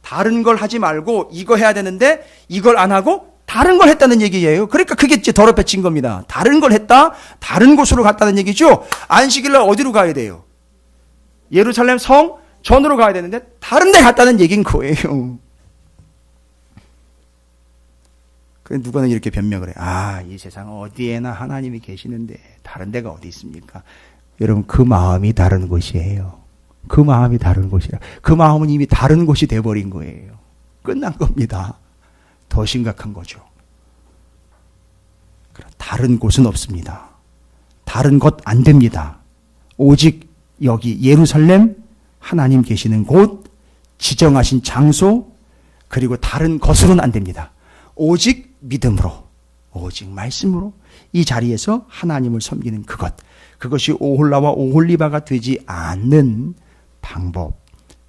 다른 걸 하지 말고 이거 해야 되는데 이걸 안 하고 다른 걸 했다는 얘기예요. 그러니까 그게 이제 더럽혀진 겁니다. 다른 걸 했다, 다른 곳으로 갔다는 얘기죠. 안식일날 어디로 가야 돼요? 예루살렘 성 전으로 가야 되는데 다른 데 갔다는 얘기인 거예요. 그래 누가는 이렇게 변명을 해. 이 세상 어디에나 하나님이 계시는데 다른 데가 어디 있습니까? 여러분 그 마음이 다른 곳이에요. 그 마음이 다른 곳이라. 그 마음은 이미 다른 곳이 돼버린 거예요. 끝난 겁니다. 더 심각한 거죠. 다른 곳은 없습니다. 다른 것 안 됩니다. 오직 여기 예루살렘 하나님 계시는 곳, 지정하신 장소, 그리고 다른 것으로는 안 됩니다. 오직 믿음으로, 오직 말씀으로 이 자리에서 하나님을 섬기는 그것이 오홀라와 오홀리바가 되지 않는 방법,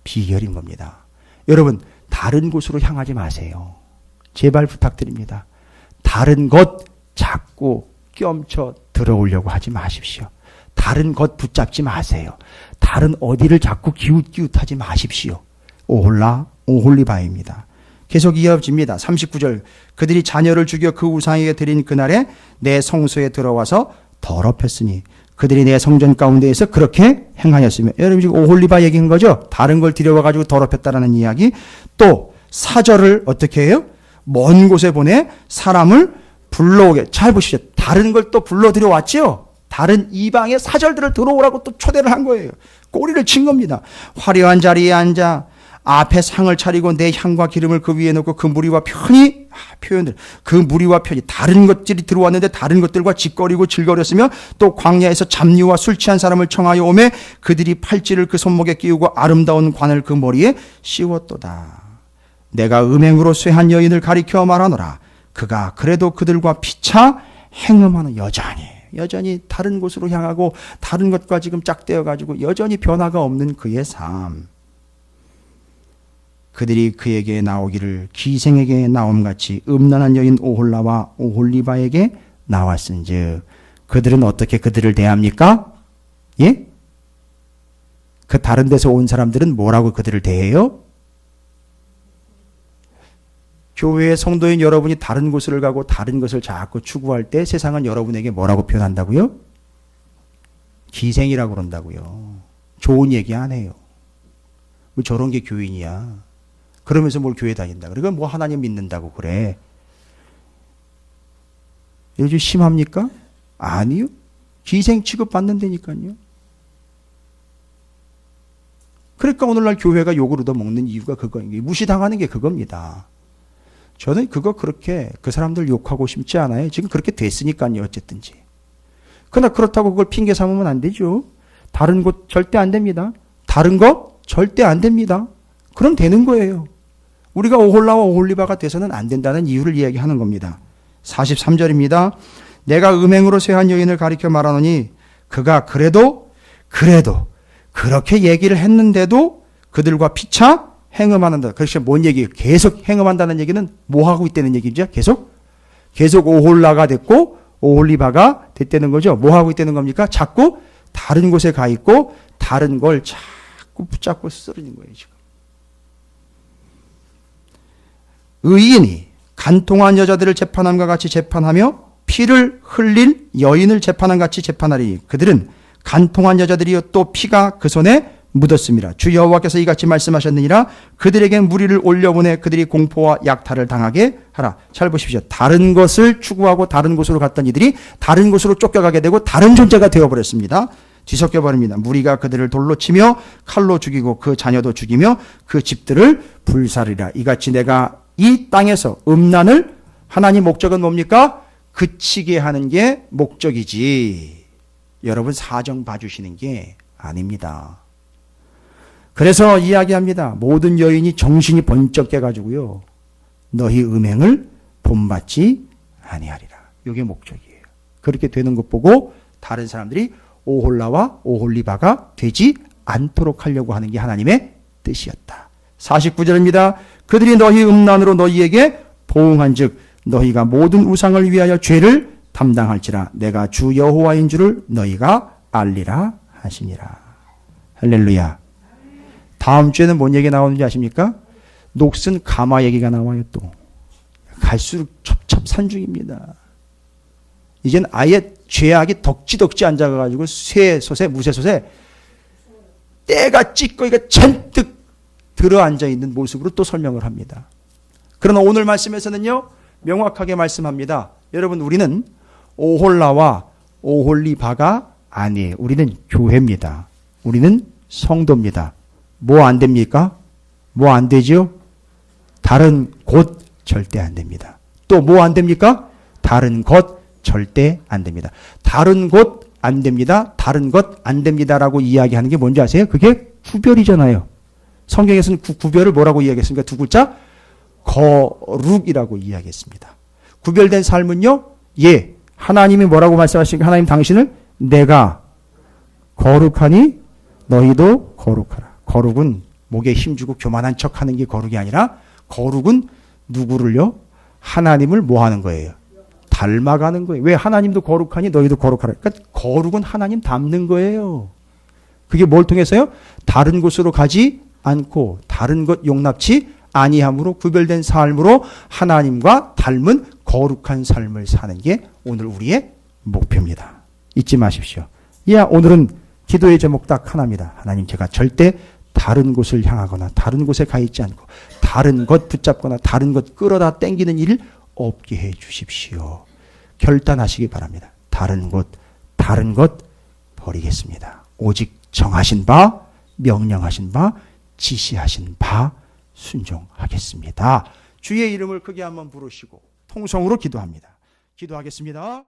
비결인 겁니다. 여러분 다른 곳으로 향하지 마세요. 제발 부탁드립니다. 다른 것 자꾸 껴엄쳐 들어오려고 하지 마십시오. 다른 것 붙잡지 마세요. 다른 어디를 자꾸 기웃기웃하지 마십시오. 오홀라, 오홀리바입니다. 계속 이어집니다. 39절 그들이 자녀를 죽여 그 우상에게 드린 그날에 내 성소에 들어와서 더럽혔으니 그들이 내 성전 가운데에서 그렇게 행하였으며. 여러분 지금 오홀리바 얘기한 거죠. 다른 걸 들여와가지고 더럽혔다라는 이야기. 또 사절을 어떻게 해요? 먼 곳에 보내 사람을 불러오게. 잘 보시죠. 다른 걸 또 불러들여왔죠. 다른 이방의 사절들을 들어오라고 또 초대를 한 거예요. 꼬리를 친 겁니다. 화려한 자리에 앉아 앞에 상을 차리고 내 향과 기름을 그 위에 놓고 그 무리와 편히 표현들 그 무리와 편히 다른 것들이 들어왔는데 다른 것들과 짓거리고 질거렸으며 또 광야에서 잡류와 술 취한 사람을 청하여 오매 그들이 팔찌를 그 손목에 끼우고 아름다운 관을 그 머리에 씌웠도다. 내가 음행으로 쇠한 여인을 가리켜 말하노라. 그가 그래도 그들과 피차 행음하는 여자니. 여전히 다른 곳으로 향하고 다른 것과 지금 짝대어 가지고 여전히 변화가 없는 그의 삶. 그들이 그에게 나오기를 기생에게 나옴같이 음란한 여인 오홀라와 오홀리바에게 나왔은즉 그들은 어떻게 그들을 대합니까? 예? 그 다른 데서 온 사람들은 뭐라고 그들을 대해요? 교회의 성도인 여러분이 다른 곳을 가고 다른 것을 자꾸 추구할 때 세상은 여러분에게 뭐라고 표현한다고요? 기생이라고 그런다고요. 좋은 얘기 안 해요. 뭐 저런 게 교인이야. 그러면서 뭘 교회 다닌다. 그러니까 뭐 하나님 믿는다고 그래. 요즘 심합니까? 아니요. 기생 취급 받는다니까요. 그러니까 오늘날 교회가 욕을 얻어먹는 이유가 그거예요. 무시당하는 게 그겁니다. 저는 그거 그렇게 그 사람들 욕하고 싶지 않아요. 지금 그렇게 됐으니까요. 어쨌든지. 그러나 그렇다고 그걸 핑계 삼으면 안 되죠. 다른 곳 절대 안 됩니다. 다른 것 절대 안 됩니다. 그럼 되는 거예요. 우리가 오홀라와 오홀리바가 돼서는 안 된다는 이유를 이야기하는 겁니다. 43절입니다. 내가 음행으로 쇠한 여인을 가리켜 말하노니 그가 그래도 그렇게 얘기를 했는데도 그들과 피차 행음한다. 그렇게 뭔 얘기예요? 계속 행음한다는 얘기는 뭐 하고 있다는 얘기죠? 계속 오홀라가 됐고 오홀리바가 됐다는 거죠. 뭐 하고 있다는 겁니까? 자꾸 다른 곳에 가 있고 다른 걸 자꾸 붙잡고 쓰러진 거예요, 지금. 의인이 간통한 여자들을 재판함과 같이 재판하며 피를 흘린 여인을 재판함 같이 재판하리니 그들은 간통한 여자들이요 또 피가 그 손에 묻었습니다. 주 여호와께서 이같이 말씀하셨느니라 그들에게 무리를 올려보내 그들이 공포와 약탈을 당하게 하라. 잘 보십시오. 다른 것을 추구하고 다른 곳으로 갔던 이들이 다른 곳으로 쫓겨가게 되고 다른 존재가 되어버렸습니다. 뒤섞여 버립니다. 무리가 그들을 돌로 치며 칼로 죽이고 그 자녀도 죽이며 그 집들을 불살이라. 이같이 내가 이 땅에서 음란을 하나님 목적은 뭡니까? 그치게 하는 게 목적이지. 여러분 사정 봐주시는 게 아닙니다. 그래서 이야기합니다. 모든 여인이 정신이 번쩍 깨가지고요. 너희 음행을 본받지 아니하리라. 이게 목적이에요. 그렇게 되는 것 보고 다른 사람들이 오홀라와 오홀리바가 되지 않도록 하려고 하는 게 하나님의 뜻이었다. 49절입니다. 그들이 너희 음란으로 너희에게 보응한 즉 너희가 모든 우상을 위하여 죄를 담당할지라 내가 주 여호와인 줄을 너희가 알리라 하시니라. 할렐루야. 다음 주에는 뭔 얘기 나오는지 아십니까? 녹슨 가마 얘기가 나와요. 또 갈수록 첩첩산중입니다. 이젠 아예 죄악이 덕지덕지 앉아가지고 쇠솥에 무쇠솥에 때가 찌꺼기가 잔뜩 들어앉아 있는 모습으로 또 설명을 합니다. 그러나 오늘 말씀에서는요 명확하게 말씀합니다. 여러분 우리는 오홀라와 오홀리바가 아니에요. 우리는 교회입니다. 우리는 성도입니다. 뭐 안 됩니까? 뭐 안 되죠? 다른 곳 절대 안 됩니다. 또 뭐 안 됩니까? 다른 것 절대 안 됩니다. 다른 곳 안 됩니다. 다른 것 안 됩니다라고 이야기하는 게 뭔지 아세요? 그게 구별이잖아요. 성경에서는 구별을 뭐라고 이야기했습니까? 두 글자 거룩이라고 이야기했습니다. 구별된 삶은요. 예. 하나님이 뭐라고 말씀하십니까? 하나님 당신을 내가 거룩하니 너희도 거룩하라. 거룩은 목에 힘주고 교만한 척하는 게 거룩이 아니라 거룩은 누구를요? 하나님을 뭐 하는 거예요? 닮아가는 거예요. 왜 하나님도 거룩하니 너희도 거룩하라. 그러니까 거룩은 하나님 닮는 거예요. 그게 뭘 통해서요? 다른 곳으로 가지 않고 다른 것 용납치 아니함으로 구별된 삶으로 하나님과 닮은 거룩한 삶을 사는 게 오늘 우리의 목표입니다. 잊지 마십시오. 오늘은 기도의 제목 딱 하나입니다. 하나님 제가 절대 다른 곳을 향하거나 다른 곳에 가 있지 않고 다른 것 붙잡거나 다른 것 끌어다 땡기는 일 없게 해 주십시오. 결단하시기 바랍니다. 다른 것 버리겠습니다. 오직 정하신 바, 명령하신 바, 지시하신 바 순종하겠습니다. 주의 이름을 크게 한번 부르시고 통성으로 기도합니다. 기도하겠습니다.